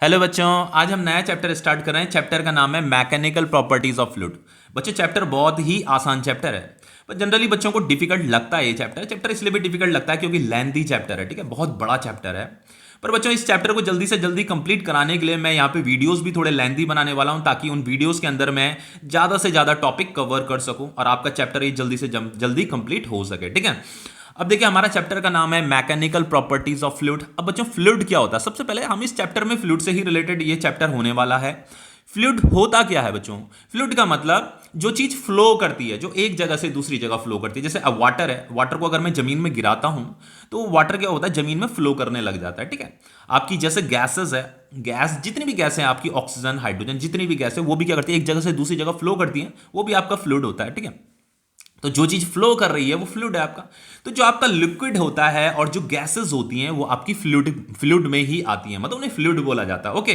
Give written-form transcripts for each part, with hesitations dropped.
Hello बच्चों, आज हम नया चैप्टर स्टार्ट कर रहे हैं। चैप्टर का नाम है मैकेनिकल प्रॉपर्टीज ऑफ फ्लूइड। बच्चों, चैप्टर बहुत ही आसान चैप्टर है, पर जनरली बच्चों को डिफिकल्ट लगता है। ये चैप्टर इसलिए भी डिफिकल्ट लगता है क्योंकि लेंथी चैप्टर है, ठीक है, बहुत बड़ा चैप्टर है। पर बच्चों, इस चैप्टर को जल्दी से जल्दी कंप्लीट कराने के लिए मैं यहाँ पे वीडियोस भी थोड़े लेंथी बनाने वाला हूँ, ताकि उन वीडियोस के अंदर मैं ज़्यादा से ज़्यादा टॉपिक कवर कर सकूँ और आपका चैप्टर ये जल्दी से जल्दी कंप्लीट हो सके, ठीक है। अब देखिए, हमारा चैप्टर का नाम है मैकेनिकल प्रॉपर्टीज ऑफ फ्लूइड। अब बच्चों, फ्लूइड क्या होता है? सबसे पहले हम इस चैप्टर में फ्लूइड से ही रिलेटेड ये चैप्टर होने वाला है। फ्लूइड होता क्या है बच्चों? फ्लूइड का मतलब जो चीज फ्लो करती है, जो एक जगह से दूसरी जगह फ्लो करती है। जैसे अब वाटर है, वाटर को अगर मैं जमीन में गिराता हूं तो वाटर क्या होता है, जमीन में फ्लो करने लग जाता है, ठीक है। आपकी जैसे गैसेस है, गैस जितनी भी गैस है आपकी, ऑक्सीजन, हाइड्रोजन, जितनी भी गैस है वो भी क्या करती है, एक जगह से दूसरी जगह फ्लो करती है, वो भी आपका फ्लूइड होता है, ठीक है। तो जो चीज फ्लो कर रही है वो फ्लूइड है आपका। तो जो आपका लिक्विड होता है और जो गैसेस होती हैं वो आपकी फ्लूइड फ्लूइड में ही आती हैं, मतलब उन्हें फ्लूइड बोला जाता है, ओके।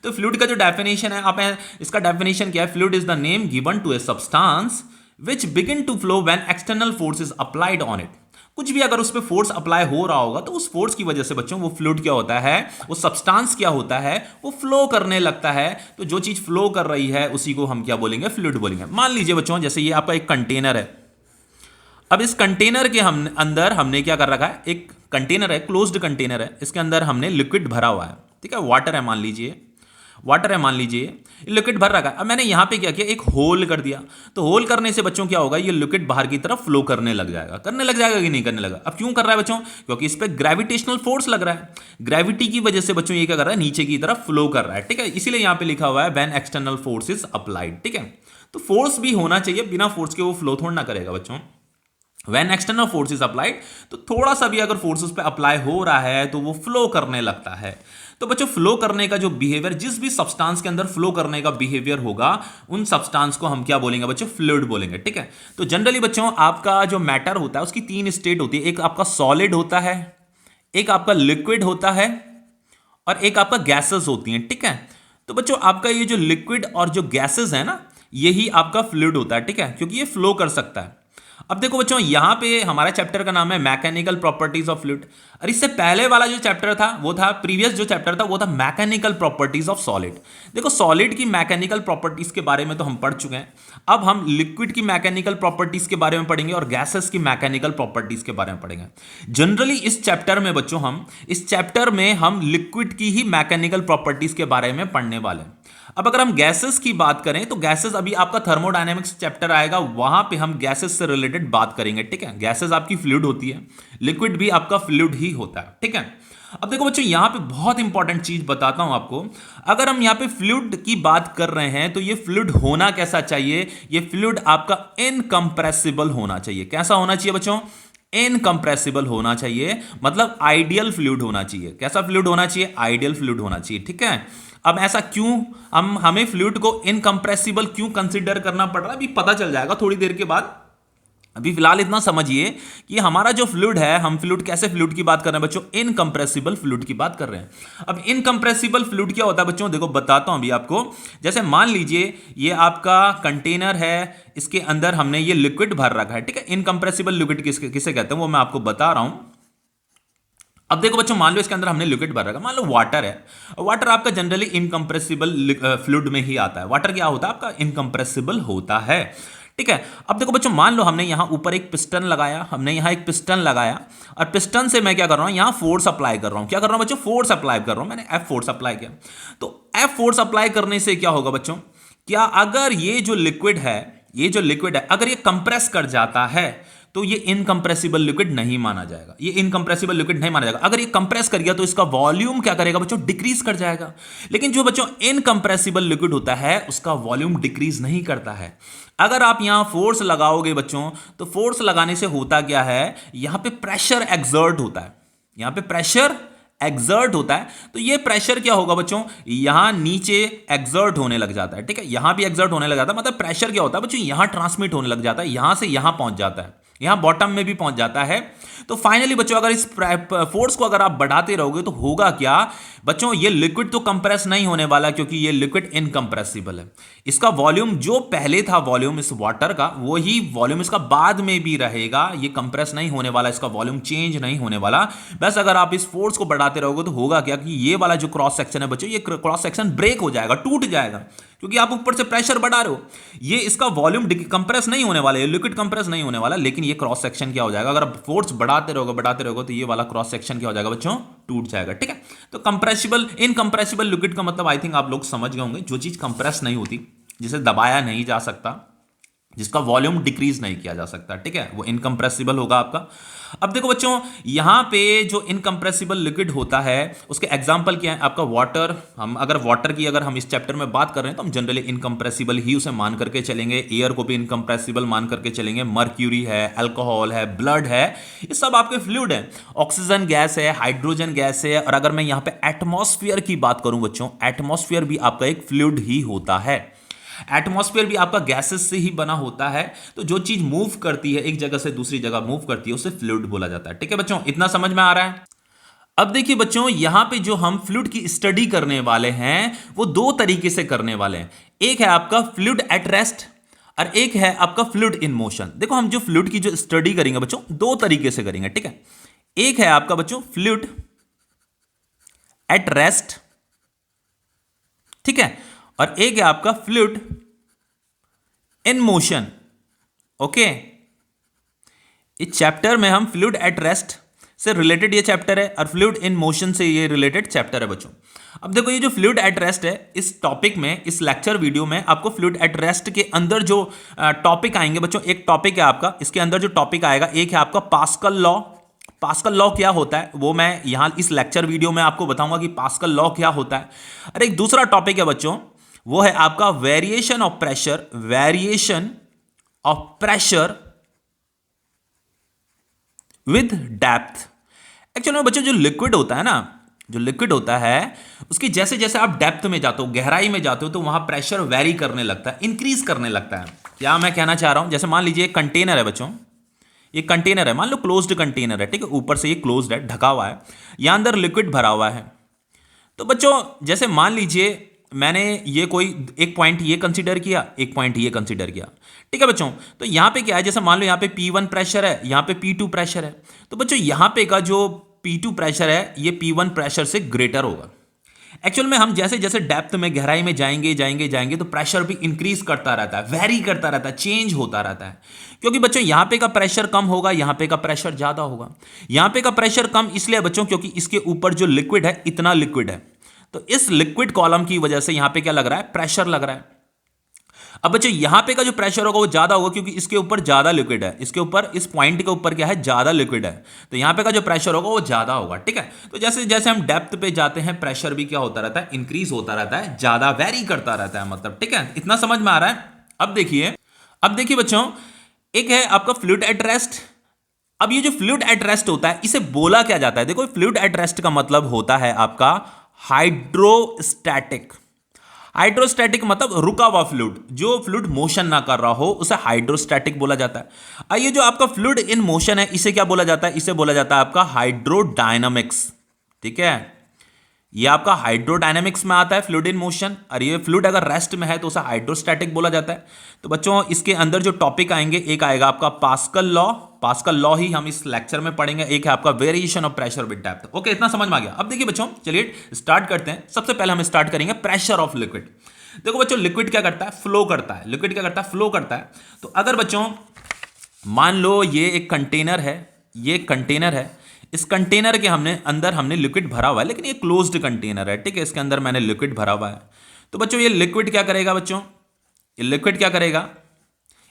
तो फ्लूइड का जो डेफिनेशन है, आप इसका डेफिनेशन क्या है? Fluid is the name given to a substance which begin to flow when external force is applied on it. कुछ भी अगर उस पर फोर्स अप्लाई हो रहा होगा तो उस फोर्स की वजह से बच्चों वो फ्लूइड क्या होता है, वो सब्सटेंस क्या होता है, वो फ्लो करने लगता है। तो जो चीज फ्लो कर रही है उसी को हम क्या बोलेंगे? फ्लूइड बोलेंगे। मान लीजिए बच्चों, जैसे ये आपका एक कंटेनर है। अब इस कंटेनर के हम अंदर हमने क्या कर रखा है, एक कंटेनर है, क्लोज्ड कंटेनर है, इसके अंदर हमने लिक्विड भरा हुआ है, ठीक है। वाटर है मान लीजिए, वाटर है मान लीजिए, लिक्विड भर रखा है। अब मैंने यहां पे क्या किया, एक होल कर दिया। तो होल करने से बच्चों क्या होगा, ये लिक्विड बाहर की तरफ फ्लो करने लग जाएगा। करने लग जाएगा कि नहीं करने लगा? अब क्यों कर रहा है बच्चों? क्योंकि इस पर ग्रेविटेशनल फोर्स लग रहा है। ग्रेविटी की वजह से बच्चों ये क्या कर रहा है, नीचे की तरफ फ्लो कर रहा है, ठीक है। इसीलिए यहां पे लिखा हुआ है when external force is applied, ठीक है। तो फोर्स भी होना चाहिए, बिना फोर्स के वो फ्लो थोड़ा ना करेगा बच्चों। When external force is applied, तो थोड़ा सा भी अगर फोर्स उस पर अप्लाई हो रहा है तो वो फ्लो करने लगता है। तो बच्चों, फ्लो करने का जो बिहेवियर, जिस भी सब्सटेंस के अंदर फ्लो करने का बिहेवियर होगा, उन सब्सटेंस को हम क्या बोलेंगे बच्चों? फ्लूइड बोलेंगे, ठीक है। तो जनरली बच्चों, आपका जो मैटर होता है उसकी तीन स्टेट होती है। एक आपका सॉलिड होता है, एक आपका लिक्विड होता है, और एक आपका गैसेस होती हैं, ठीक है। तो बच्चों, आपका ये जो लिक्विड और जो गैसेस है ना, यही आपका फ्लूइड होता है, ठीक है, क्योंकि ये फ्लो कर सकता है। अब देखो बच्चों, यहां पे हमारा चैप्टर का नाम है मैकेनिकल प्रॉपर्टीज ऑफ फ्लूइड, और इससे पहले वाला जो चैप्टर था वो था, प्रीवियस जो चैप्टर था वो था मैकेनिकल प्रॉपर्टीज ऑफ सॉलिड। देखो, सॉलिड की मैकेनिकल प्रॉपर्टीज के बारे में तो हम पढ़ चुके हैं। अब हम लिक्विड की मैकेनिकल प्रॉपर्टीज के बारे में पढ़ेंगे और गैसेस की मैकेनिकल प्रॉपर्टीज के बारे में पढ़ेंगे। जनरली इस चैप्टर में बच्चों, इस चैप्टर में हम लिक्विड की ही मैकेनिकल प्रॉपर्टीज के बारे में पढ़ने वाले हैं। अब अगर हम गैसेस की बात करें तो गैसेस, अभी आपका थर्मोडायनेमिक्स चैप्टर आएगा, वहां पे हम गैसेस से रिलेटेड बात करेंगे, ठीक है। गैसेस आपकी फ्लूइड होती है, लिक्विड भी आपका फ्लूइड ही होता है, ठीक है। अब देखो बच्चों, यहां पे बहुत इंपॉर्टेंट चीज बताता हूं आपको। अगर हम यहां पे फ्लूइड की बात कर रहे हैं तो ये फ्लूइड होना कैसा चाहिए? ये फ्लूइड आपका इनकंप्रेसिबल होना चाहिए। कैसा होना चाहिए बच्चों? इनकंप्रेसिबल होना चाहिए, मतलब आइडियल फ्लूइड होना चाहिए। कैसा फ्लूइड होना चाहिए? आइडियल फ्लूइड होना चाहिए, ठीक है। अब ऐसा क्यों, हमें फ्लूइड को इनकंप्रेसिबल क्यों कंसीडर करना पड़ रहा है, अभी पता चल जाएगा थोड़ी देर के बाद। अभी फिलहाल इतना समझिए कि हमारा जो फ्लूइड है, हम फ्लूइड कैसे फ्लूइड की बात कर रहे हैं बच्चों? इनकंप्रेसिबल फ्लूइड की बात कर रहे हैं। अब इनकंप्रेसिबल फ्लूइड क्या होता है बच्चों? देखो बताता हूं अभी आपको। जैसे मान लीजिए ये आपका कंटेनर है, इसके अंदर हमने ये लिक्विड भर रखा है, ठीक है। इनकंप्रेसिबल लिक्विड किसे कहते हैं वो मैं आपको बता रहा हूं। अब देखो बच्चों, मान लो इसके अंदर हमने लिक्विड भर रखा, मान लो वाटर है। वाटर आपका जनरली इनकंप्रेसिबल फ्लूइड में ही आता है। वाटर क्या होता है आपका? इनकंप्रेसिबल होता है, ठीक है। अब देखो बच्चों, मान लो हमने यहां ऊपर एक पिस्टन लगाया, हमने यहां एक पिस्टन लगाया, और पिस्टन से मैं क्या कर रहा हूं, यहां फोर्स अप्लाई कर रहा हूं। क्या कर रहा हूं बच्चों? फोर्स अप्लाई कर रहा हूं। मैंने एफ फोर्स अप्लाई किया। तो एफ फोर्स अप्लाई करने से क्या होगा बच्चों? क्या अगर ये जो लिक्विड है, अगर ये कंप्रेस कर जाता है तो ये इनकंप्रेसिबल लिक्विड नहीं माना जाएगा। ये इनकंप्रेसिबल लिक्विड नहीं माना जाएगा। अगर ये कंप्रेस कर गया तो इसका वॉल्यूम क्या करेगा बच्चों? डिक्रीज कर जाएगा। लेकिन जो बच्चों इनकंप्रेसिबल लिक्विड होता है उसका वॉल्यूम डिक्रीज नहीं करता है। अगर आप यहां फोर्स लगाओगे बच्चों, तो फोर्स लगाने से होता क्या है, यहां पे प्रेशर एक्सर्ट होता है, यहां पे प्रेशर एक्सर्ट होता है। तो ये प्रेशर क्या होगा बच्चों? यहां नीचे एक्सर्ट होने लग जाता है, ठीक है। यहां भी एक्सर्ट होने लग जाता है, मतलब प्रेशर क्या होता है बच्चों? यहां ट्रांसमिट होने लग जाता है, यहां से यहां पहुंच जाता है, यहां बॉटम में भी पहुंच जाता है। तो फाइनली बच्चों अगर इस फोर्स को अगर आप बढ़ाते रहोगे तो होगा क्या बच्चों, ये लिक्विड तो कंप्रेस नहीं होने वाला क्योंकि ये लिक्विड इनकंप्रेसिबल है। इसका वॉल्यूम जो पहले था वॉल्यूम इस वाटर का, वही वॉल्यूम इसका बाद में भी रहेगा। ये कंप्रेस नहीं होने वाला, इसका वॉल्यूम चेंज नहीं होने वाला। बस अगर आप इस फोर्स को बढ़ाते रहोगे तो होगा क्या कि ये वाला जो क्रॉस सेक्शन है बच्चों, ये क्रॉस सेक्शन ब्रेक हो जाएगा, टूट जाएगा, क्योंकि आप ऊपर से प्रेशर बढ़ा रहे हो। ये इसका वॉल्यूम कंप्रेस नहीं होने वाला, ये लिक्विड कंप्रेस नहीं होने वाला, लेकिन ये क्रॉस सेक्शन क्या हो जाएगा, अगर आप फोर्स बढ़ाते रहोगे तो ये वाला क्रॉस सेक्शन क्या हो जाएगा बच्चों, टूट जाएगा। ठीक है, तो कंप्रेसिबल इनकंप्रेसिबल लिक्विड का मतलब आई थिंक आप लोग समझ गए होंगे, जो चीज कंप्रेस नहीं होती, जिसे दबाया नहीं जा सकता, जिसका वॉल्यूम डिक्रीज नहीं किया जा सकता, ठीक है, वो इनकंप्रेसिबल होगा आपका। अब देखो बच्चों, यहां पे जो इनकंप्रेसिबल लिक्विड होता है उसके एग्जांपल क्या है, आपका वाटर। हम अगर वाटर की अगर हम इस चैप्टर में बात कर रहे हैं तो हम जनरली इनकंप्रेसिबल ही उसे मान करके चलेंगे। एयर को भी इनकंप्रेसिबल मान करके चलेंगे। मर्क्यूरी है, अल्कोहल है, ब्लड है, ये सब आपके फ्लूइड है। ऑक्सीजन गैस है, हाइड्रोजन गैस है। और अगर मैं यहां पे एटमॉस्फेयर की बात करूं बच्चों, एटमॉस्फेयर भी आपका एक फ्लूइड ही होता है। एटमॉस्फेयर भी आपका गैसेस से ही बना होता है। तो जो चीज मूव करती है, एक जगह से दूसरी जगह मूव करती है, उसे फ्लूइड बोला जाता है। ठीक है बच्चों, इतना समझ में आ रहा है। अब देखिए बच्चों, यहां पे जो हम फ्लूइड की स्टडी करने वाले हैं वो दो तरीके से करने वाले हैं। एक है आपका फ्लूइड एट रेस्ट और एक है आपका फ्लूइड इन मोशन। देखो, हम जो फ्लूइड की जो स्टडी करेंगे बच्चों, दो तरीके से करेंगे। ठीक है, एक है आपका बच्चों फ्लूइड एट रेस्ट, ठीक है, और एक है आपका फ्लूइड इन मोशन। ओके, इस चैप्टर में हम फ्लूइड एट रेस्ट से रिलेटेड ये चैप्टर है और फ्लूइड इन मोशन से ये रिलेटेड चैप्टर है बच्चों। अब देखो, ये जो फ्लूइड एट रेस्ट है, इस टॉपिक में, इस लेक्चर वीडियो में आपको फ्लूइड एट रेस्ट के अंदर जो टॉपिक आएंगे बच्चों, एक टॉपिक है आपका, इसके अंदर जो टॉपिक आएगा, एक है आपका पास्कल लॉ। पास्कल लॉ क्या होता है वो मैं यहां इस लेक्चर वीडियो में आपको बताऊंगा कि पास्कल लॉ क्या होता है। और एक दूसरा टॉपिक है बच्चों, वो है आपका variation of pressure, variation of pressure with depth. Actually में बच्चों, जो लिक्विड होता है ना, जो लिक्विड होता है उसकी जैसे जैसे आप डेप्थ में जाते हो, गहराई में जाते हो, तो वहां प्रेशर वेरी करने लगता है, इंक्रीज करने लगता है। क्या मैं कहना चाह रहा हूं, जैसे मान लीजिए एक कंटेनर है बच्चों, ये कंटेनर है, मान लो क्लोज्ड कंटेनर है, ठीक है, ऊपर से ये क्लोज्ड है, ढका हुआ है, यहां अंदर लिक्विड भरा हुआ है। तो बच्चों, जैसे मान लीजिए मैंने ये कोई एक पॉइंट ये कंसीडर किया, एक पॉइंट ये कंसीडर किया, ठीक है बच्चों। तो यहां पे क्या है, जैसे मान लो यहां पे P1 प्रेशर है, यहां पे P2 प्रेशर है। तो बच्चों, यहां पे का जो P2 प्रेशर है ये P1 प्रेशर से ग्रेटर होगा। एक्चुअल में हम जैसे जैसे डेप्थ में, गहराई में जाएंगे जाएंगे जाएंगे तो प्रेशर भी इंक्रीज करता रहता है, वेरी करता रहता है, चेंज होता रहता है। क्योंकि बच्चों, यहां पे का प्रेशर कम होगा, यहां पे का प्रेशर ज्यादा होगा। यहां पे का प्रेशर कम इसलिए बच्चों क्योंकि इसके ऊपर जो लिक्विड है, इतना लिक्विड है, तो इस लिक्विड कॉलम की वजह से यहां पे क्या लग रहा है, प्रेशर लग रहा है। अब बच्चों, यहां पे का जो प्रेशर होगा वो ज्यादा होगा क्योंकि इसके ऊपर ज्यादा लिक्विड है, इसके ऊपर, इस पॉइंट के ऊपर क्या है, ज्यादा लिक्विड है, तो यहां पे का जो प्रेशर होगा वो ज्यादा होगा। ठीक है, तो जैसे जैसे हम डेप्थ पे जाते हैं, प्रेशर भी क्या होता रहता है, इंक्रीज होता रहता है, ज्यादा वेरी करता रहता है, मतलब। ठीक है, इतना समझ में आ रहा है। अब देखिए बच्चों, एक है आपका फ्लूइड एट रेस्ट। अब ये जो फ्लूइड एट रेस्ट होता है, इसे बोला क्या जाता है, देखो, फ्लूइड एट रेस्ट का मतलब होता है आपका हाइड्रोस्टैटिक। हाइड्रोस्टैटिक मतलब रुका हुआ फ्लूइड, जो फ्लूइड मोशन ना कर रहा हो उसे हाइड्रोस्टैटिक बोला जाता है। और ये जो आपका फ्लूइड इन मोशन है, इसे क्या बोला जाता है, इसे बोला जाता है आपका हाइड्रोडायनामिक्स। ठीक है, ये आपका हाइड्रोडायनामिक्स में आता है, फ्लूइड इन मोशन। और ये फ्लूइड अगर रेस्ट में है तो उसे हाइड्रोस्टैटिक बोला जाता है। तो बच्चों, इसके अंदर जो टॉपिक आएंगे, एक आएगा आपका पास्कल लॉ, पास्कल लॉ ही हम इस लेक्चर में पढ़ेंगे, एक है आपका variation of pressure with depth. Okay, इतना समझ में आ गया। अब देखिए बच्चों, चलिए स्टार्ट करते हैं। सबसे पहले हम स्टार्ट करेंगे प्रेशर ऑफ लिक्विड। देखो बच्चों, लिक्विड क्या करता है, फ्लो करता है। लिक्विड क्या करता है, फ्लो करता है। तो अगर बच्चों मान लो ये एक कंटेनर है, ये एक कंटेनर है, इस कंटेनर के अंदर हमने लिक्विड भरा हुआ है, लेकिन ये क्लोज्ड कंटेनर है, ठीक है, इसके अंदर मैंने लिक्विड भरा हुआ है। तो बच्चों, ये लिक्विड क्या करेगा बच्चों, ये लिक्विड क्या करेगा,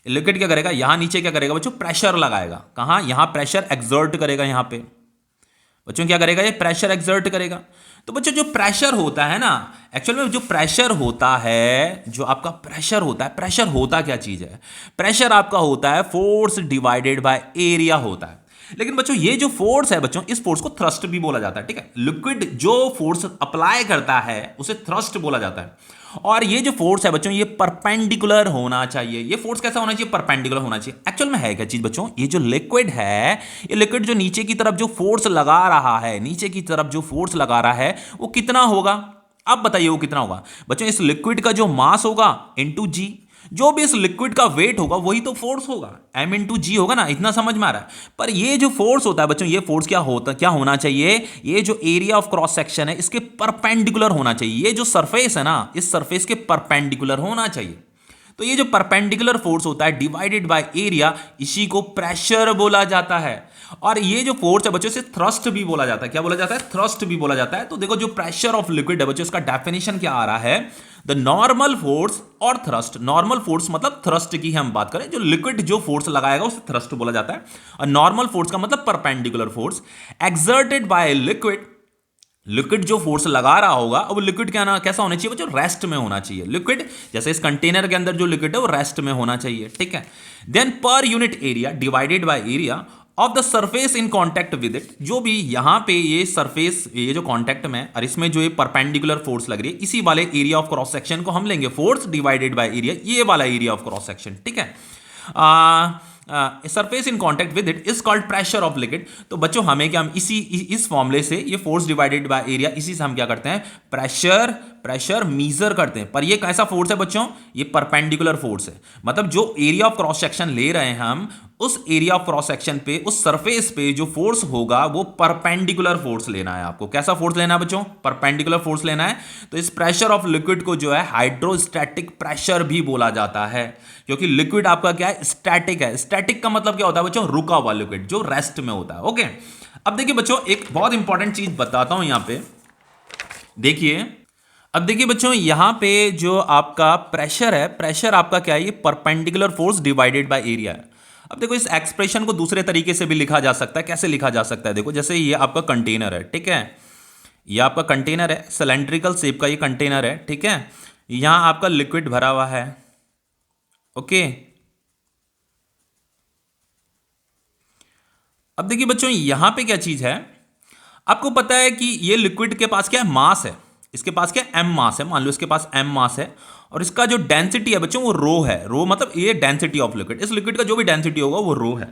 लिक्विड क्या करेगा, यहां नीचे क्या करेगा बच्चों, प्रेशर लगाएगा। कहां, यहां प्रेशर एक्सर्ट करेगा, यहां पे बच्चों क्या करेगा, ये प्रेशर एक्सर्ट करेगा। तो बच्चों, जो प्रेशर होता है ना, एक्चुअल में जो प्रेशर होता है, जो आपका प्रेशर होता है, प्रेशर होता क्या चीज है, प्रेशर आपका होता है फोर्स डिवाइडेड बाय एरिया होता है। लेकिन बच्चों ये जो फोर्स है बच्चों, इस फोर्स को थ्रस्ट भी बोला जाता है, ठीक है। लिक्विड जो फोर्स अप्लाई करता है उसे थ्रस्ट बोला जाता है। और ये जो फोर्स है बच्चों, ये परपेंडिकुलर होना चाहिए। ये फोर्स कैसा होना चाहिए? परपेंडिकुलर होना चाहिए। एक्चुअल में है क्या चीज बच्चों? ये जो लिक्विड है, ये लिक्विड जो नीचे की तरफ जो फोर्स लगा रहा है, नीचे की तरफ जो फोर्स लगा रहा है वो कितना होगा? अब बताइए वो कितना होगा बच्चों? इस लिक्विड का जो मास होगा इनटू जी, जो भी इस लिक्विड का वेट होगा वही तो फोर्स होगा, m इंटू जी होगा ना। इतना समझ में आ रहा है? पर ये जो फोर्स होता है बच्चों, ये फोर्स क्या होना चाहिए? ये जो एरिया ऑफ क्रॉस सेक्शन है इसके परपेंडिकुलर होना चाहिए। ये जो सरफेस है ना, इस सरफेस के परपेंडिकुलर होना चाहिए। तो ये जो परपेंडिकुलर फोर्स होता है डिवाइडेड बाय एरिया, इसी को प्रेशर बोला जाता है। और ये जो फोर्स है बच्चों, इसे थ्रस्ट भी बोला जाता है। क्या बोला जाता है? थ्रस्ट भी बोला जाता है। तो देखो जो प्रेशर ऑफ लिक्विड है बच्चों, इसका डेफिनेशन क्या आ रहा है? द नॉर्मल फोर्स और थ्रस्ट। नॉर्मल फोर्स मतलब थ्रस्ट की हम बात करें, जो लिक्विड जो फोर्स लगाएगा उसे थ्रस्ट बोला जाता है। और नॉर्मल फोर्स का मतलब perpendicular force exerted by liquid. Liquid जो फोर्स लगा रहा होगा, अब लिक्विड क्या ना कैसा होना चाहिए बच्चों? रेस्ट में होना चाहिए। लिक्विड जैसे इस कंटेनर के अंदर जो लिक्विड है वो रेस्ट में होना चाहिए, ठीक है। Then per unit area divided by area of the surface in contact with it. जो भी यहां पे ये सरफेस, ये जो कांटेक्ट में और इसमें जो ये परपेंडिकुलर फोर्स लग रही है, इसी वाले एरिया ऑफ क्रॉस सेक्शन को हम लेंगे फोर्स डिवाइडेड बाय एरिया, ये वाला एरिया ऑफ क्रॉस सेक्शन, ठीक है। Surface in contact with it is called pressure of liquid. तो बच्चों हमें क्या, हम इस फॉर्मूले से, ये फोर्स डिवाइडेड बाय एरिया, इसी से हम क्या करते हैं? प्रेशर मीजर करते हैं। पर ये कैसा फोर्स है बच्चों? ये परपेंडिकुलर फोर्स है। मतलब जो एरिया ऑफ क्रॉस सेक्शन ले रहे हैं हम, उस एरिया ऑफ क्रॉस सेक्शन पे, उस सरफेस पे जो फोर्स होगा वो परपेंडिकुलर फोर्स लेना है आपको। कैसा फोर्स लेना है बच्चों? परपेंडिकुलर फोर्स लेना है। तो इस प्रेशर ऑफ लिक्विड को जो है हाइड्रोस्टैटिक प्रेशर भी बोला जाता है, क्योंकि लिक्विड आपका क्या है? स्टैटिक है। स्टैटिक का मतलब क्या होता है बच्चों? रुका हुआ लिक्विड जो रेस्ट में होता है। ओके, अब देखिए बच्चों एक बहुत इंपॉर्टेंट चीज बताता हूं यहां पे। देखिए, अब देखिए बच्चों यहां पे जो आपका प्रेशर है, प्रेशर आपका क्या है? ये perpendicular force divided by area है। अब देखो इस एक्सप्रेशन को दूसरे तरीके से भी लिखा जा सकता है। कैसे लिखा जा सकता है? देखो जैसे ये आपका कंटेनर है, ठीक है। ये आपका कंटेनर है, सिलेंड्रिकल शेप का ये कंटेनर है, ठीक है। यहां आपका लिक्विड भरा हुआ है, ओके। अब देखिए बच्चों यहां पे क्या चीज है, आपको पता है कि ये लिक्विड के पास क्या है? मास है। इसके पास क्या? m मास है। मान लो इसके पास m मास है और इसका जो डेंसिटी है बच्चों वो रो है। रो मतलब ये डेंसिटी ऑफ लिक्विड, इस लिक्विड का जो भी डेंसिटी होगा वो रो है।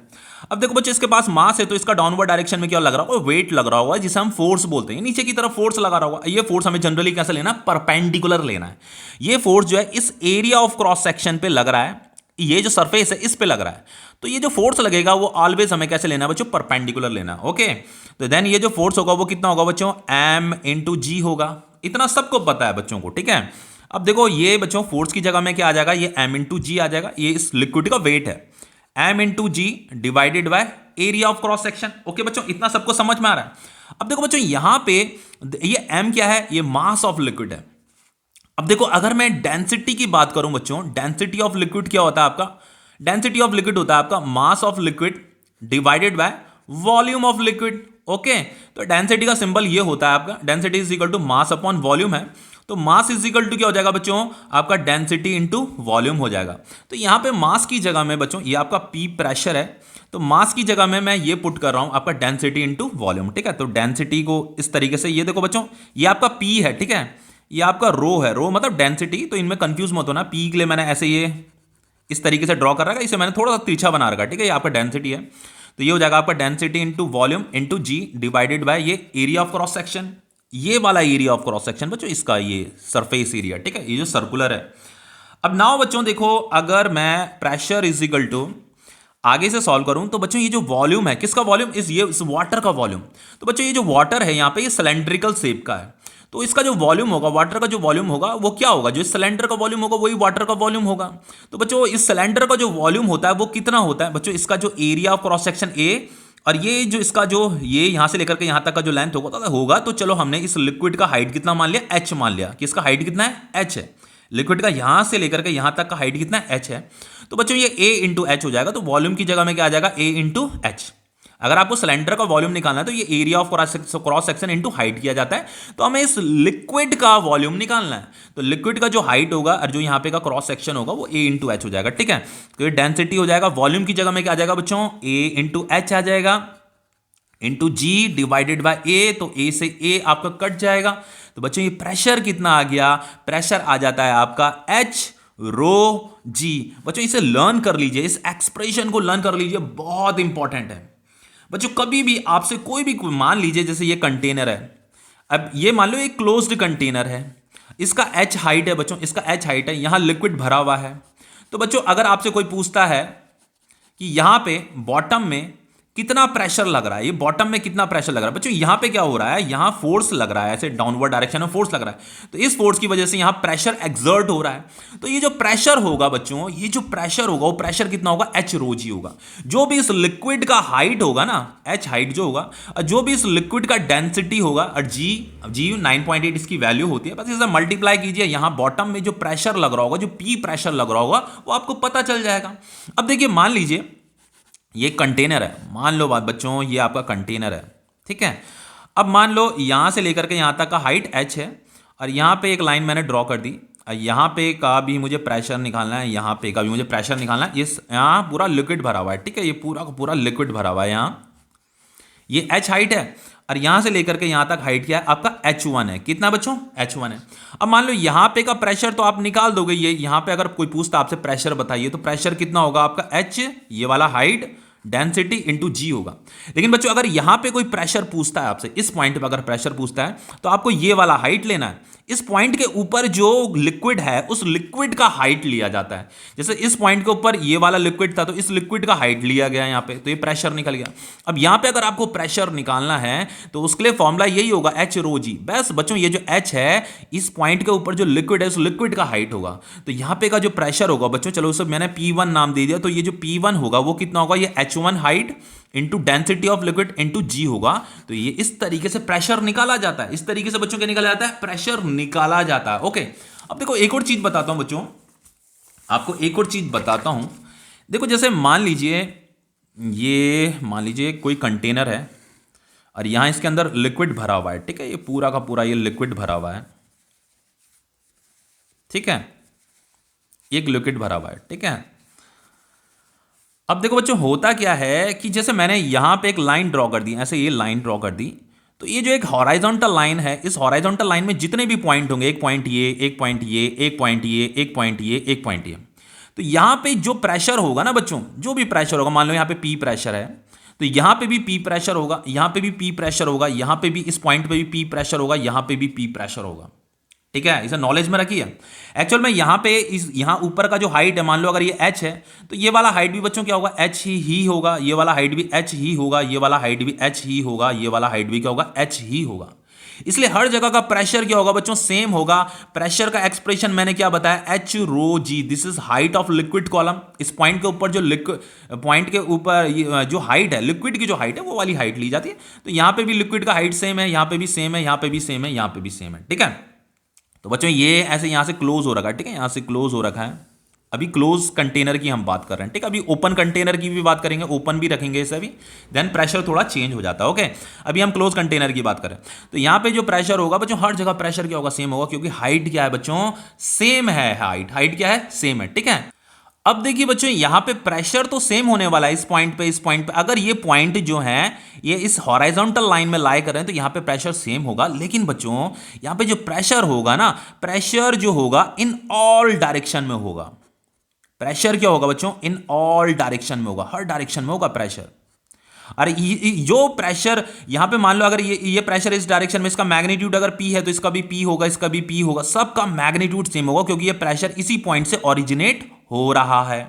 अब देखो बच्चों इसके पास मास है, तो इसका डाउनवर्ड डायरेक्शन में क्या लग रहा होगा? वेट लग रहा होगा, जिसे हम फोर्स बोलते हैं। नीचे की तरफ फोर्स लगा रहा होगा। ये फोर्स हमें जनरली कैसे लेना? परपेंडिकुलर लेना है। ये फोर्स जो है इस एरिया ऑफ क्रॉस सेक्शन पे लग रहा है, ये जो सरफेस है इस पे लग रहा है। तो ये जो फोर्स लगेगा वो ऑलवेज हमें कैसे लेना है बच्चों? परपेंडिकुलर लेना। ओके, तो देन ये जो फोर्स होगा वो कितना होगा बच्चों? m इंटू जी होगा। इतना सबको पता है बच्चों को, ठीक है। अब देखो ये बच्चों फोर्स की जगह में क्या आ जाएगा? ये m इंटू जी आ जाएगा। ये इस लिक्विड का वेट है, m into g divided by area of cross section. Okay बच्चों, इतना सबको समझ में आ रहा है? अब देखो बच्चों यहां पे ये m क्या है? ये मास ऑफ लिक्विड है। अब देखो अगर मैं डेंसिटी की बात करूं बच्चों, डेंसिटी ऑफ लिक्विड क्या होता है आपका? डेंसिटी ऑफ लिक्विड होता है आपका mass of liquid divided by volume of liquid. Okay, तो डेंसिटी का सिंबल ये होता है आपका, density is equal to mass upon volume है। तो मास इज इक्वल टू क्या हो जाएगा बच्चों? आपका डेंसिटी इंटू वॉल्यूम हो जाएगा। तो यहां पे मास की जगह में बच्चों, ये आपका पी प्रेशर है, तो मास की जगह में मैं ये पुट कर रहा हूं आपका डेंसिटी इंटू वॉल्यूम, ठीक है। तो डेंसिटी को इस तरीके से, ये देखो बच्चों ये आपका पी है, ठीक है। ये आपका रो है, रो मतलब डेंसिटी। तो इनमें कंफ्यूज मत होना, पी के लिए मैंने ऐसे ये इस तरीके से ड्रॉ कर रखा है, इसे मैंने थोड़ा सा तिरछा बना रखा है, ठीक है। ये आपका डेंसिटी है, तो ये हो जाएगा आपका density into volume into g divided by ये एरिया ऑफ क्रॉस सेक्शन, ये वाला एरिया ऑफ क्रॉस सेक्शन बच्चों, इसका ये सरफेस एरिया, ठीक है। ये जो सर्कुलर है। अब नाउ बच्चों देखो, अगर मैं प्रेशर इज इक्वल टू आगे से सॉल्व करूं तो बच्चों ये जो वॉल्यूम है, किसका वॉल्यूम? इस वाटर का वॉल्यूम। तो बच्चों ये जो वाटर है यहाँ पे, ये सिलेंड्रिकल शेप का है, तो इसका जो वॉल्यूम होगा, वाटर का जो वॉल्यूम होगा वो क्या होगा? जो इस सिलेंडर का वॉल्यूम होगा वही वाटर का वॉल्यूम होगा। तो बच्चों इस सिलेंडर का जो वॉल्यूम होता है वो कितना होता है बच्चों? इसका जो area of cross section A, और ये जो इसका जो ये यहां से लेकर के यहां तक का जो लेंथ होगा, तो चलो हमने इस लिक्विड का हाइट कितना मान लिया? h मान लिया कि इसका हाइट कितना है? h है। लिक्विड का यहां से लेकर के यहां तक का हाइट कितना है? h है। तो बच्चों ये a इंटू एच हो जाएगा। तो वॉल्यूम की जगह में क्या आ जाएगा? a into H. अगर आपको सिलेंडर का वॉल्यूम निकालना है तो ये area of cross section into height किया जाता है। तो हमें इस लिक्विड का वॉल्यूम निकालना है, तो लिक्विड का जो हाइट होगा और जो यहाँ पे का क्रॉस सेक्शन होगा वो ए इंटू एच हो जाएगा, ठीक है। तो ये डेंसिटी हो जाएगा, वॉल्यूम की जगह में क्या आ जाएगा बच्चों? ए इंटू एच आ जाएगा। इंटू जी डिवाइडेड बाय ए, तो ए से ए आपका कट जाएगा। तो बच्चों ये प्रेशर कितना आ गया, प्रेशर आ जाता है आपका एच रो जी। बच्चों इसे लर्न कर लीजिए, इस एक्सप्रेशन को लर्न कर लीजिए, बहुत इंपॉर्टेंट है बच्चों। कभी भी आपसे कोई भी मान लीजिए जैसे ये कंटेनर है, अब ये मान लो एक क्लोज्ड कंटेनर है, इसका एच हाइट है बच्चों, इसका एच हाइट है, यहां लिक्विड भरा हुआ है। तो बच्चों अगर आपसे कोई पूछता है कि यहां पे बॉटम में कितना प्रेशर लग रहा है, ये बॉटम में कितना प्रेशर लग रहा है, बच्चों यहां पे क्या हो रहा है, यहां फोर्स लग रहा है, ऐसे डाउनवर्ड डायरेक्शन में फोर्स लग रहा है, तो इस फोर्स की वजह से यहां प्रेशर एक्सर्ट हो रहा है। तो ये जो प्रेशर होगा बच्चों, ये जो प्रेशर होगा वो प्रेशर कितना होगा, एच रो जी होगा। जो भी इस लिक्विड का हाइट होगा ना, एच हाइट जो होगा, और जो भी इस लिक्विड का डेंसिटी होगा, और जी 9.8 इसकी वैल्यू होती है, बस इसे मल्टीप्लाई कीजिए, यहां बॉटम में जो प्रेशर लग रहा होगा, जो पी प्रेशर लग रहा होगा, वो आपको पता चल जाएगा। अब देखिए मान लीजिए ये कंटेनर है, मान लो बात बच्चों ये आपका कंटेनर है, ठीक है। अब मान लो यहां से लेकर के यहां तक का हाइट h है, और यहां पे एक लाइन मैंने ड्रॉ कर दी, यहां पे का भी मुझे प्रेशर निकालना है, यहां पे का भी मुझे प्रेशर निकालना है। इस यहां पूरा लिक्विड भरा हुआ है, ठीक है, ये पूरा का पूरा लिक्विड भरा हुआ है, यहां ये h हाइट है, और यहां से लेकर के यहां तक हाइट क्या है आपका h1 है। कितना बच्चों, h1 है। अब मान लो यहां पे का प्रेशर तो आप निकाल दोगे, ये यहां पे अगर कोई पूछता आपसे प्रेशर बताइए, तो प्रेशर कितना होगा आपका h, ये वाला हाइट डेंसिटी इंटू जी होगा। लेकिन बच्चों अगर यहां पे कोई प्रेशर पूछता है आपसे, इस पॉइंट पे अगर प्रेशर पूछता है, तो आपको ये वाला हाइट लेना है। इस पॉइंट के ऊपर जो लिक्विड है उस लिक्विड का हाइट लिया जाता है। जैसे इस पॉइंट के ऊपर ये वाला लिक्विड था, तो इस लिक्विड का हाइट लिया गया यहां पे, तो ये प्रेशर निकल गया। अब यहां पे अगर आपको प्रेशर निकालना है तो उसके लिए फॉर्मूला यही होगा, एच रो जी। बस बच्चों ये जो एच है, इस पॉइंट के ऊपर जो लिक्विड है उस लिक्विड का हाइट होगा। तो यहां पे का जो प्रेशर होगा बच्चों, चलो उसे मैंने P1 नाम दे दिया, तो ये जो P1 होगा वो कितना होगा, ये H1 height into density of liquid into g होगा। तो ये इस तरीके से प्रेशर निकाला जाता है, इस तरीके से बच्चों क्या निकाला जाता है, प्रेशर निकाला जाता है। ओके, अब देखो एक और चीज बताता हूं बच्चों, आपको एक और चीज बताता हूं। देखो जैसे मान लीजिए कोई कंटेनर है, और यहां इसके अंदर लिक्विड भरा हुआ है, ठीक है, ये पूरा का पूरा ये लिक्विड भरा हुआ है, ठीक है, एक लिक्विड भरा हुआ है, ठीक है। अब देखो बच्चों होता क्या है कि जैसे मैंने यहां पे एक लाइन ड्रॉ कर दी, ऐसे ये लाइन ड्रॉ कर दी, तो ये जो एक हॉराइजॉन्टल लाइन है, इस हॉराइजॉन्टल लाइन में जितने भी पॉइंट होंगे, एक पॉइंट ये, एक पॉइंट ये, एक पॉइंट ये, एक पॉइंट ये, एक पॉइंट ये, तो यहां पे जो प्रेशर होगा ना बच्चों, जो भी प्रेशर होगा, मान लो यहां पे पी प्रेशर है, तो यहां पे भी पी प्रेशर होगा, यहां पे भी पी प्रेशर होगा, यहां पे भी इस पॉइंट पे भी पी प्रेशर होगा, यहां पे भी पी प्रेशर होगा, ठीक है। इसे नॉलेज में रखिए। एक्चुअल में यहां पे यहां ऊपर का जो हाइट है, मान लो अगर ये h है, तो ये वाला हाइट भी बच्चों क्या होगा, h ही होगा, ये वाला हाइट भी h ही होगा, ये वाला हाइट भी h ही होगा, ये वाला हाइट भी क्या होगा, h ही होगा। इसलिए हर जगह का प्रेशर क्या होगा बच्चों, सेम होगा। प्रेशर का एक्सप्रेशन मैंने क्या बताया, h rho g, this is height of liquid column. इस पॉइंट के ऊपर जो पॉइंट के ऊपर जो हाइट है, लिक्विड की जो हाइट है, वो वाली हाइट ली जाती है। तो यहां पे भी लिक्विड का हाइट सेम है, यहां पे भी सेम है, यहां पे भी सेम है, यहां पे भी सेम है, ठीक है। तो बच्चों ये ऐसे यहां से क्लोज हो रखा है, ठीक है, यहां से क्लोज हो रखा है। अभी क्लोज कंटेनर की हम बात कर रहे हैं, ठीक है। अभी ओपन कंटेनर की भी बात करेंगे, ओपन भी रखेंगे इसे भी, देन प्रेशर थोड़ा चेंज हो जाता है। ओके, अभी हम क्लोज कंटेनर की बात करें, तो यहां पे जो प्रेशर होगा बच्चों, हर जगह प्रेशर क्या होगा, सेम होगा, क्योंकि हाइट क्या है बच्चों, सेम है। हाइट क्या है, सेम है, ठीक है। अब देखिए बच्चों, यहां पे प्रेशर तो सेम होने वाला है, इस पॉइंट पे अगर ये पॉइंट जो है ये इस हॉराइजॉन्टल लाइन में लाई कर रहे हैं, तो यहां पे प्रेशर सेम होगा। लेकिन बच्चों यहां पे जो प्रेशर होगा ना, प्रेशर जो होगा इन ऑल डायरेक्शन में होगा। प्रेशर क्या होगा बच्चों, इन ऑल डायरेक्शन में होगा, हर डायरेक्शन में होगा प्रेशर। अरे जो प्रेशर यहां पे मान लो अगर ये प्रेशर इस डायरेक्शन में, इसका मैग्नीट्यूड अगर P है तो इसका भी P होगा, इसका भी P होगा, सबका मैग्नीट्यूड सेम होगा, क्योंकि ये प्रेशर इसी पॉइंट से ओरिजिनेट हो रहा है।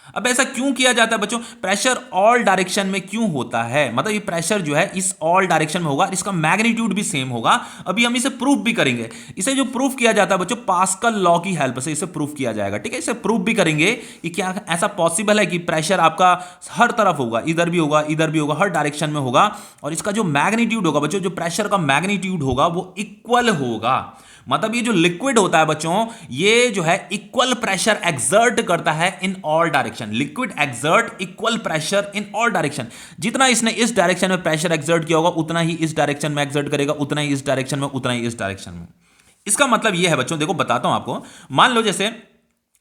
अब ऐसा क्यों किया जाता है बच्चों, प्रेशर ऑल डायरेक्शन में क्यों होता है, मतलब ये प्रेशर जो है इस ऑल डायरेक्शन में होगा, इसका मैग्नीट्यूड भी सेम होगा। अभी हम इसे प्रूफ भी करेंगे। इसे जो प्रूफ किया जाता है बच्चों, पास्कल लॉ की हेल्प से इसे प्रूफ किया जाएगा, ठीक है। इसे प्रूफ भी करेंगे कि क्या ऐसा पॉसिबल है कि प्रेशर आपका हर तरफ होगा, इधर भी होगा, इधर भी होगा, हर डायरेक्शन में होगा, और इसका जो मैग्नीट्यूड होगा बच्चों, जो प्रेशर का मैग्नीट्यूड होगा वो इक्वल होगा। मतलब ये जो लिक्विड होता है बच्चों, ये जो है इक्वल प्रेशर एक्सर्ट करता है इन all direction. Liquid exert equal pressure in all direction. जितना इसने इस डायरेक्शन में प्रेशर एक्सर्ट किया होगा, उतना ही इस डायरेक्शन में एक्सर्ट करेगा, उतना ही इस डायरेक्शन में, उतना ही इस डायरेक्शन में। इसका मतलब ये है बच्चों, देखो बताता हूं आपको। मान लो जैसे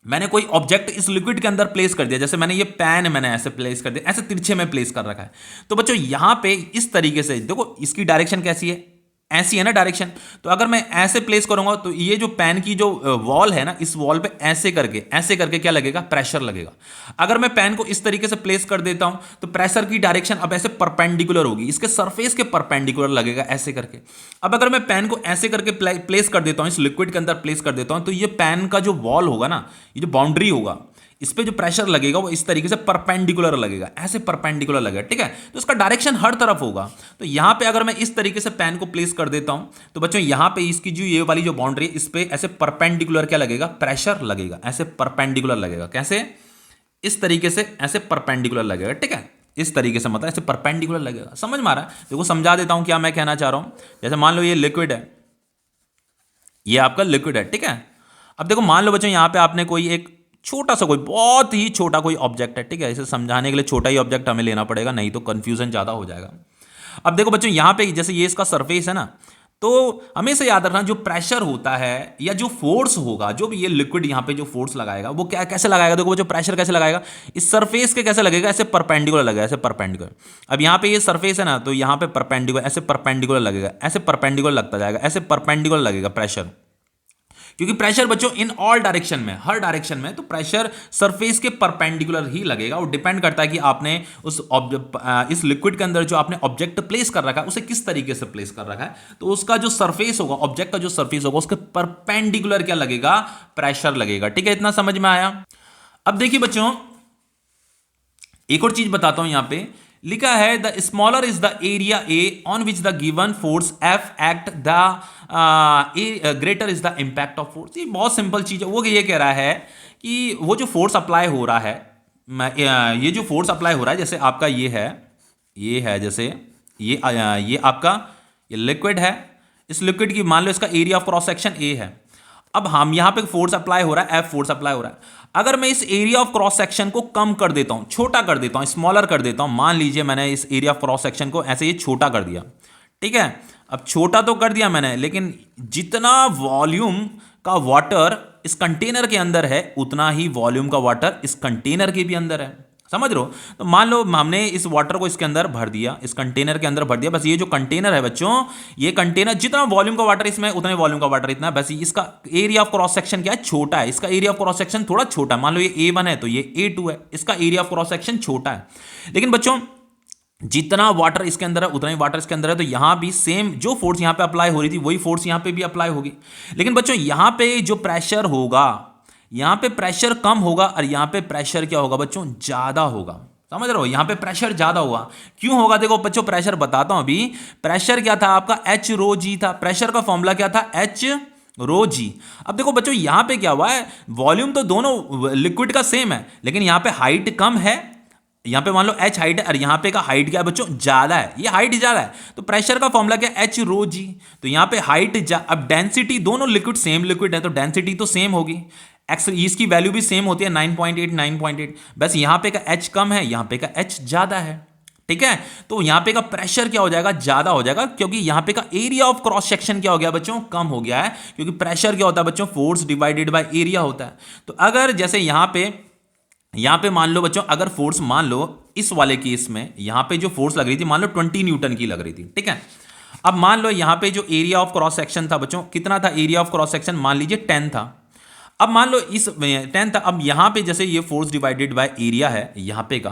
मैंने कोई ऑब्जेक्ट इस लिक्विड के अंदर प्लेस कर दिया, जैसे मैंने ये पेन मैंने ऐसे प्लेस कर दिया, ऐसे तिरछे में प्लेस कर रखा है। तो बच्चों यहां पे इस तरीके से देखो, इसकी डायरेक्शन कैसी है, ऐसी है ना डायरेक्शन। तो अगर मैं ऐसे प्लेस करूंगा तो ये जो पेन की जो वॉल है ना, इस वॉल पे ऐसे करके क्या लगेगा, प्रेशर लगेगा। अगर मैं पेन को इस तरीके से प्लेस कर देता हूं तो प्रेशर की डायरेक्शन अब ऐसे परपेंडिकुलर होगी, इसके सरफेस के परपेंडिकुलर लगेगा ऐसे करके। अब अगर मैं पेन को ऐसे करके प्लेस कर देता हूं, इस लिक्विड के अंदर प्लेस कर देता हूं, तो ये पेन का जो वॉल होगा ना, ये जो बाउंड्री होगा, इस पे जो प्रेशर लगेगा वो इस तरीके से परपेंडिकुलर लगेगा, ऐसे परपेंडिकुलर लगेगा, ठीक है। तो इसका डायरेक्शन हर तरफ होगा। तो यहां पे अगर मैं इस तरीके से पेन को प्लेस कर देता हूं तो बच्चों यहां पे इसकी जो ये वाली जो बाउंड्री है, इस पे ऐसे परपेंडिकुलर क्या लगेगा, प्रेशर लगेगा, ऐसे परपेंडिकुलर लगेगा। कैसे, इस तरीके से ऐसे परपेंडिकुलर लगेगा, ठीक है। इस तरीके से मतलब ऐसे परपेंडिकुलर लगेगा। समझ में आ रहा है? देखो समझा देता हूं क्या मैं कहना चाह रहा हूं। जैसे मान लो ये लिक्विड है, ये आपका लिक्विड है, ठीक है। अब देखो मान लो बच्चों यहां पे आपने कोई एक छोटा सा, कोई बहुत ही छोटा कोई ऑब्जेक्ट है, ठीक है। इसे समझाने के लिए छोटा ही ऑब्जेक्ट हमें लेना पड़ेगा, नहीं तो कंफ्यूजन ज्यादा हो जाएगा। अब देखो बच्चों यहां पे जैसे ये इसका सरफेस है ना, तो हमेशा याद रखना जो प्रेशर होता है या जो फोर्स होगा, जो भी ये लिक्विड यहां पे जो फोर्स लगाएगा वो क्या कैसे लगाएगा, देखो जो प्रेशर कैसे लगाएगा, इस सरफेस के कैसे लगेगा, ऐसे परपेंडिकुलर लगेगा, ऐसे परपेंडिकुलर। अब यहां पे ये सरफेस है ना, तो यहां पे परपेंडिकुलर, ऐसे परपेंडिकुलर लगेगा, ऐसे परपेंडिकुलर लगता जाएगा, ऐसे परपेंडिकुलर लगेगा प्रेशर। क्योंकि प्रेशर बच्चों इन ऑल डायरेक्शन में, हर डायरेक्शन में, तो प्रेशर सरफेस के परपेंडिकुलर ही लगेगा। और डिपेंड करता है कि आपने इस लिक्विड के अंदर जो आपने ऑब्जेक्ट प्लेस कर रखा है उसे किस तरीके से प्लेस कर रखा है, तो उसका जो सरफेस होगा, ऑब्जेक्ट का जो सरफेस होगा, उसके परपेंडिकुलर क्या लगेगा, प्रेशर लगेगा, ठीक है। इतना समझ में आया? अब देखिए बच्चों एक और चीज बताता हूं, यहां पे लिखा है the smaller is the area A on which the given force F act, the greater is the impact of force. ये बहुत सिंपल चीज है। वो ये कह रहा है कि वो जो फोर्स अप्लाई हो रहा है, ये जो फोर्स अप्लाई हो रहा है, जैसे आपका ये है जैसे ये आपका ये लिक्विड है, इस लिक्विड की मान लो इसका area of cross section A है। अब हम यहां पे फोर्स अप्लाई हो रहा है, एफ फोर्स अप्लाई हो रहा है। अगर मैं इस एरिया ऑफ क्रॉस सेक्शन को कम कर देता हूं, छोटा कर देता हूं, स्मॉलर कर देता हूं, मान लीजिए मैंने इस एरिया ऑफ क्रॉस सेक्शन को ऐसे ये छोटा कर दिया, ठीक है। अब छोटा तो कर दिया मैंने, लेकिन जितना वॉल्यूम का वाटर इस कंटेनर के अंदर है, उतना ही वॉल्यूम का वाटर इस कंटेनर के भी अंदर है। समझ रहे हो? तो मान लो हमने इस वाटर को इसके अंदर भर दिया, इस कंटेनर के अंदर भर दिया। बस ये जो कंटेनर है बच्चों, ये कंटेनर जितना वॉल्यूम का वाटर इसमें, उतने वॉल्यूम का वाटर इतना है। बस इसका एरिया ऑफ क्रॉस सेक्शन क्या है, छोटा है। इसका एरिया ऑफ क्रॉस सेक्शन थोड़ा छोटा है। मान लो ये A1 है तो ये A2 है, इसका एरिया ऑफ क्रॉस सेक्शन छोटा है। लेकिन बच्चों जितना वाटर इसके अंदर है उतना ही वाटर इसके अंदर है, तो यहां भी सेम जो फोर्स यहां पे अप्लाई हो रही थी वही फोर्स यहां पे भी अप्लाई होगी। लेकिन बच्चों यहां पे जो प्रेशर होगा, यहां पे प्रेशर कम होगा और यहां पे प्रेशर क्या होगा बच्चों, ज्यादा होगा। समझ रहे हो? यहां पे प्रेशर ज्यादा होगा। क्यों होगा? देखो बच्चों प्रेशर बताता हूं अभी। प्रेशर क्या था आपका, H रो G था। प्रेशर का फॉर्मूला क्या था, H रो G। अब देखो बच्चों यहां पे क्या हुआ है, वॉल्यूम तो दोनों लिक्विड का सेम है, लेकिन यहां पे हाइट कम है। यहां पे मान लो H हाइट है और यहां पे का हाइट क्या है बच्चों, ज्यादा है। ये हाइट ज्यादा है तो प्रेशर का फॉर्मूला क्या, H रो G। तो यहां पे हाइट, अब डेंसिटी, दोनों लिक्विड सेम लिक्विड है तो डेंसिटी तो सेम होगी। एक्स इसकी वैल्यू भी सेम होती है 9.8 9.8। बस यहां पे का H कम है, यहां पे का H ज्यादा है, ठीक है। तो यहां पे का प्रेशर क्या हो जाएगा, ज्यादा हो जाएगा, क्योंकि यहां पे का एरिया ऑफ क्रॉस सेक्शन क्या हो गया बच्चों, कम हो गया है। क्योंकि प्रेशर क्या होता है बच्चों, फोर्स डिवाइडेड बाय एरिया होता है। तो अगर जैसे यहां पे मान लो बच्चों, अगर फोर्स मान लो इस वाले केस में यहां पे जो फोर्स लग रही थी मान लो 20 न्यूटन की लग रही थी, ठीक है। अब मान लो यहां पे जो एरिया ऑफ क्रॉस सेक्शन था बच्चों, कितना था एरिया ऑफ क्रॉस सेक्शन, मान लीजिए 10 था। अब मान लो इस 10 था। अब यहां पे जैसे ये फोर्स डिवाइडेड बाय एरिया है यहां पे का,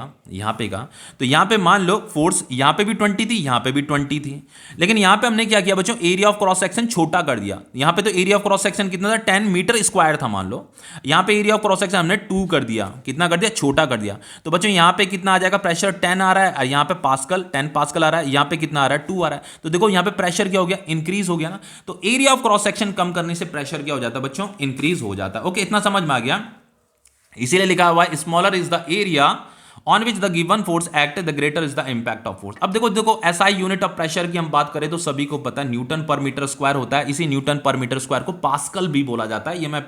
तो यहां पे मान लो फोर्स यहां पे भी 20 थी, यहां पे भी 20 थी। लेकिन यहां पे हमने क्या किया बच्चों, एरिया ऑफ क्रॉस सेक्शन छोटा कर दिया। यहां पे तो एरिया ऑफ क्रॉस सेक्शन कितना था, 10 मीटर स्क्वायर था मान लो। यहां पे एरिया ऑफ क्रॉस सेक्शन हमने 2 कर दिया, कितना कर दिया, छोटा कर दिया। तो बच्चों यहां पे कितना आ जाएगा, प्रेशर 10 आ रहा है और यहां पे पास्कल 10 पास्कल आ रहा है, यहां पे कितना आ रहा है, 2 आ रहा है। तो देखो यहां पे प्रेशर क्या हो गया, इंक्रीज हो गया ना। तो एरिया ऑफ क्रॉस सेक्शन कम करने से प्रेशर क्या हो जाता है बच्चों, इंक्रीज हो जाता है। ओके, इतना समझ में आ गया। इसीलिए लिखा हुआ है smaller is the area on which the given force act, the greater is the impact of force. अब देखो एसआई यूनिट ऑफ प्रेशर की हम बात करें तो सभी को पता है न्यूटन पर मीटर स्क्वायर होता है। इसी न्यूटन पर मीटर स्क्वायर को पास्कल भी बोला जाता है। ये मैं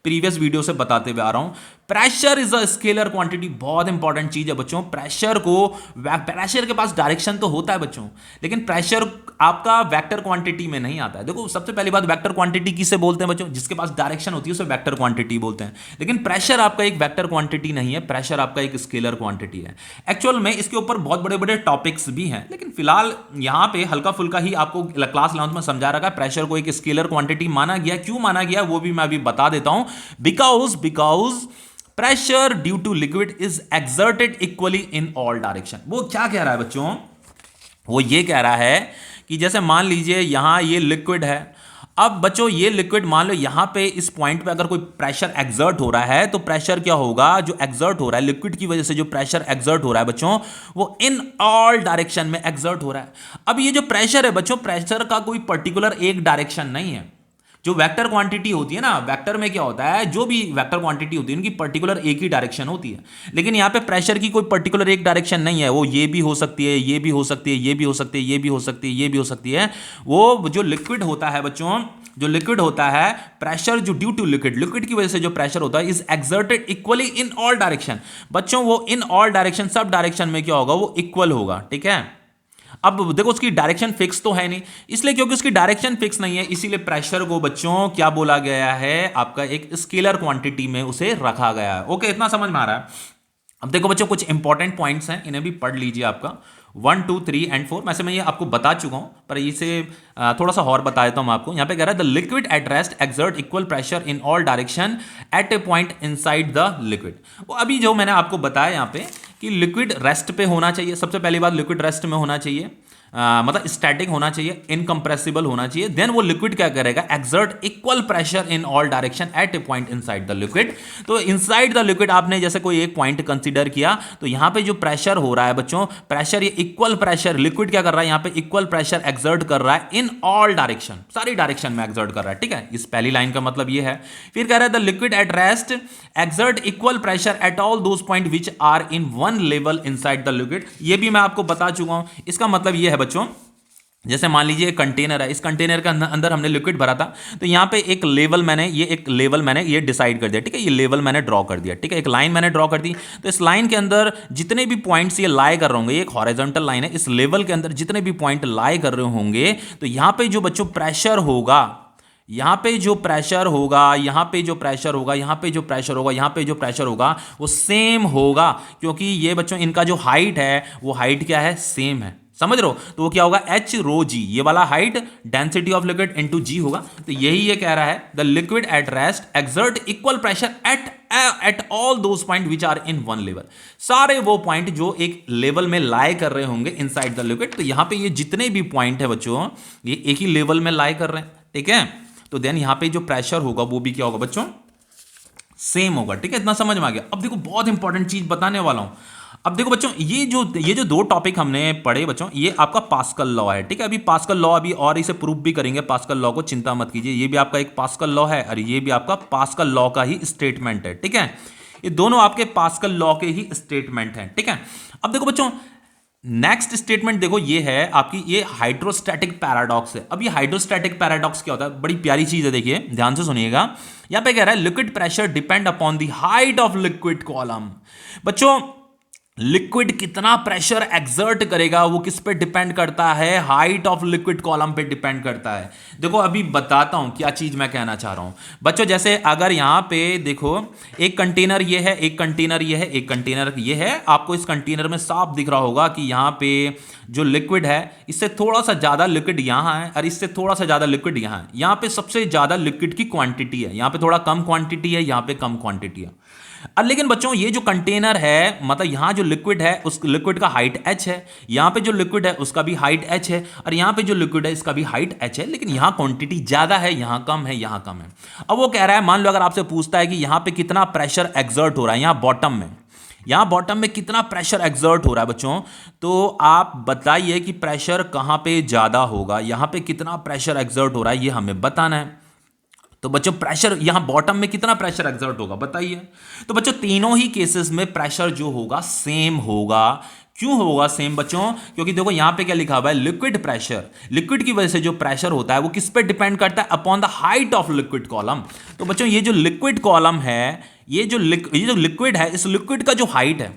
प्रीवियस वीडियो से बताते हुए आ रहा हूं। Pressure is a scalar quantity, बहुत इंपॉर्टेंट चीज है बच्चों। प्रेशर के पास डायरेक्शन तो होता है बच्चों, लेकिन प्रेशर आपका वेक्टर क्वांटिटी में नहीं आता है। देखो सबसे पहली बात, वेक्टर क्वांटिटी किसे बोलते हैं बच्चों? जिसके पास डायरेक्शन होती है उसे वेक्टर क्वांटिटी बोलते हैं। लेकिन प्रेशर आपका एक वेक्टर क्वांटिटी नहीं है, प्रेशर आपका एक स्केलर क्वांटिटी है। एक्चुअल में इसके ऊपर बहुत बड़े बड़े टॉपिक्स भी हैं, लेकिन फिलहाल यहां पे हल्का फुल्का ही आपको क्लास 11th में समझा रखा है। प्रेशर को एक स्केलर क्वांटिटी माना गया, क्यों माना गया वो भी मैं अभी बता देता हूं। Because pressure due to liquid is exerted equally in all direction. वो क्या कह रहा है बच्चों? वो ये कह रहा है कि जैसे मान लीजिए यहां ये लिक्विड है। अब बच्चों ये लिक्विड मान लो यहां पे इस पॉइंट पे अगर कोई प्रेशर एक्सर्ट हो रहा है, तो प्रेशर क्या होगा? जो एक्सर्ट हो रहा है लिक्विड की वजह से, जो प्रेशर एक्सर्ट हो रहा है बच्चों, वो इन ऑल डायरेक्शन में एक्सर्ट हो रहा है। अब ये जो प्रेशर है बच्चों, प्रेशर का कोई पर्टिकुलर एक डायरेक्शन नहीं है। जो वेक्टर क्वांटिटी होती है ना, वेक्टर में क्या होता है, जो भी वेक्टर क्वांटिटी होती है उनकी पर्टिकुलर एक ही डायरेक्शन होती है। लेकिन यहां पे प्रेशर की कोई पर्टिकुलर एक डायरेक्शन नहीं है। वो ये भी हो सकती है, ये भी हो सकती है, ये भी हो सकती है, ये भी हो सकती है, ये भी हो सकती है। वो जो लिक्विड होता है बच्चों, जो लिक्विड होता है, प्रेशर जो ड्यू टू लिक्विड की वजह से जो प्रेशर होता है is exerted equally in all direction. बच्चों वो इन ऑल डायरेक्शन, सब डायरेक्शन में क्या होगा? वो इक्वल होगा। ठीक है। अब देखो उसकी डायरेक्शन फिक्स तो है नहीं, इसलिए क्योंकि उसकी डायरेक्शन फिक्स नहीं है, इसीलिए प्रेशर को बच्चों क्या बोला गया है? आपका एक स्केलर क्वांटिटी में उसे रखा गया है। ओके, इतना समझ में आ रहा है? अब देखो बच्चों कुछ इंपॉर्टेंट पॉइंट्स हैं, इन्हें भी पढ़ लीजिए। आपका 1, 2, 3 एंड 4 वैसे मैं ये आपको बता चुका हूं, पर इसे थोड़ा सा और बता देता हूं आपको। यहां पे कह रहा है the liquid at rest exert equal pressure in all direction at A point inside the liquid. वो अभी जो मैंने आपको बताया यहां पे कि लिक्विड रेस्ट पे होना चाहिए। सबसे पहली बात, लिक्विड रेस्ट में होना चाहिए, मतलब स्टैटिक होना चाहिए, इनकंप्रेसिबल होना चाहिए। देन वो लिक्विड क्या करेगा? Exert equal pressure in all direction at A point inside the liquid. तो इनसाइड द लिक्विड आपने जैसे कोई एक पॉइंट कंसीडर किया, तो यहां पे जो प्रेशर हो रहा है बच्चों, प्रेशर ये इक्वल प्रेशर, लिक्विड क्या कर रहा है? यहां पे इक्वल प्रेशर एक्सर्ट कर रहा है इन ऑल डायरेक्शन, सारी डायरेक्शन में एक्सर्ट कर रहा है। ठीक है, इस पहली लाइन का मतलब ये है। फिर कह रहा है the liquid at rest exert equal pressure at all those point which are in one level inside the liquid. ये भी मैं आपको बता चुका हूं। इसका मतलब ये है बच्चों, जैसे मान लीजिए एक कंटेनर है, इस कंटेनर के अंदर हमने लिक्विड भरा था, तो यहां पे एक लेवल मैंने ये डिसाइड कर दिया। ठीक है, ये लेवल मैंने ड्रॉ कर दिया। ठीक है, एक लाइन मैंने ड्रॉ कर दी। तो इस लाइन के अंदर जितने भी पॉइंट्स ये लाई कर रहे होंगे, ये एक हॉरिजॉन्टल लाइन है, इस लेवल के अंदर जितने भी पॉइंट लाई कर रहे होंगे, तो यहां पे जो बच्चों प्रेशर होगा, यहां पे जो प्रेशर होगा, यहां पे जो प्रेशर होगा, यहां पे जो प्रेशर होगा, यहां पे जो प्रेशर होगा, वो सेम होगा। क्योंकि ये बच्चों इनका जो हाइट है, वो हाइट क्या है? सेम है। समझ रहे हो? तो वो क्या होगा? एच रो जी, ये वाला height density of liquid into g होगा। तो यही ये कह रहा है, the liquid at rest exert equal pressure at all those point which are in one level. सारे वो पॉइंट जो एक लेवल में लाई कर रहे होंगे इनसाइड द लिक्विड। तो यहां पे ये जितने भी पॉइंट है बच्चों, ये एक ही लेवल में लाई कर रहे हैं। ठीक है, तो देन यहां पे जो प्रेशर होगा वो भी क्या होगा बच्चों? सेम होगा। ठीक है, इतना समझ में आ गया? अब देखो बहुत इंपॉर्टेंट चीज बताने वाला हूं। अब देखो बच्चों, ये जो दो टॉपिक हमने पढ़े बच्चों, ये आपका पास्कल लॉ है। ठीक है, अभी पास्कल लॉ अभी और इसे प्रूफ भी करेंगे पास्कल लॉ को, चिंता मत कीजिए। ये भी आपका एक पास्कल लॉ है और ये भी आपका पास्कल लॉ का ही स्टेटमेंट है। ठीक है, ये दोनों आपके पास्कल लॉ के ही स्टेटमेंट हैं। ठीक है, अब देखो बच्चों नेक्स्ट स्टेटमेंट देखो, ये है आपकी, ये हाइड्रोस्टैटिक पैराडॉक्स है। अब ये हाइड्रोस्टैटिक पैराडॉक्स क्या होता है? बड़ी प्यारी चीज है, देखिए ध्यान से सुनिएगा। यहां पे कह रहा है liquid pressure depend upon the height of liquid column. बच्चों लिक्विड कितना प्रेशर एक्सर्ट करेगा वो किस पे डिपेंड करता है? हाइट ऑफ लिक्विड कॉलम पे डिपेंड करता है। देखो अभी बताता हूं क्या चीज मैं कहना चाह रहा हूं बच्चों। जैसे अगर यहां पे देखो एक कंटेनर ये है, एक कंटेनर ये है, एक कंटेनर ये है, आपको इस कंटेनर में साफ दिख रहा होगा कि यहां पे जो लिक्विड है, इससे थोड़ा सा ज्यादा लिक्विड यहां है और इससे थोड़ा सा ज्यादा लिक्विड यहां है। यहां पे सबसे ज्यादा लिक्विड की क्वांटिटी है, यहां पे थोड़ा कम क्वांटिटी है, यहां पे कम क्वांटिटी है। लेकिन बच्चों ये जो कंटेनर है, मतलब यहां जो लिक्विड है उस लिक्विड का हाइट h है, यहां पे जो लिक्विड है उसका भी हाइट h है, और यहां पे जो लिक्विड है इसका भी हाइट h है, लेकिन यहां क्वांटिटी ज्यादा है, यहां कम है, यहां कम है। अब वो कह रहा है, मान लो अगर आपसे पूछता है कि यहां पे कितना प्रेशर एक्सर्ट हो रहा है, यहां बॉटम में कितना प्रेशर एक्सर्ट हो रहा है बच्चों, तो आप बताइए कि प्रेशर कहां पे ज्यादा होगा, यहां पे कितना प्रेशर एक्सर्ट हो रहा है ये हमें बताना है। तो बच्चों प्रेशर यहां बॉटम में कितना प्रेशर एक्सर्ट होगा बताइए। तो बच्चों तीनों ही केसेस में प्रेशर जो होगा सेम होगा। क्यों होगा सेम बच्चों? क्योंकि देखो यहां पे क्या लिखा हुआ है, लिक्विड प्रेशर। लिक्विड की वजह से जो प्रेशर होता है वो किस पे डिपेंड करता है? Upon the height of liquid column. तो बच्चों ये जो लिक्विड कॉलम है, ये जो लिक्विड है, इस लिक्विड का जो हाइट है,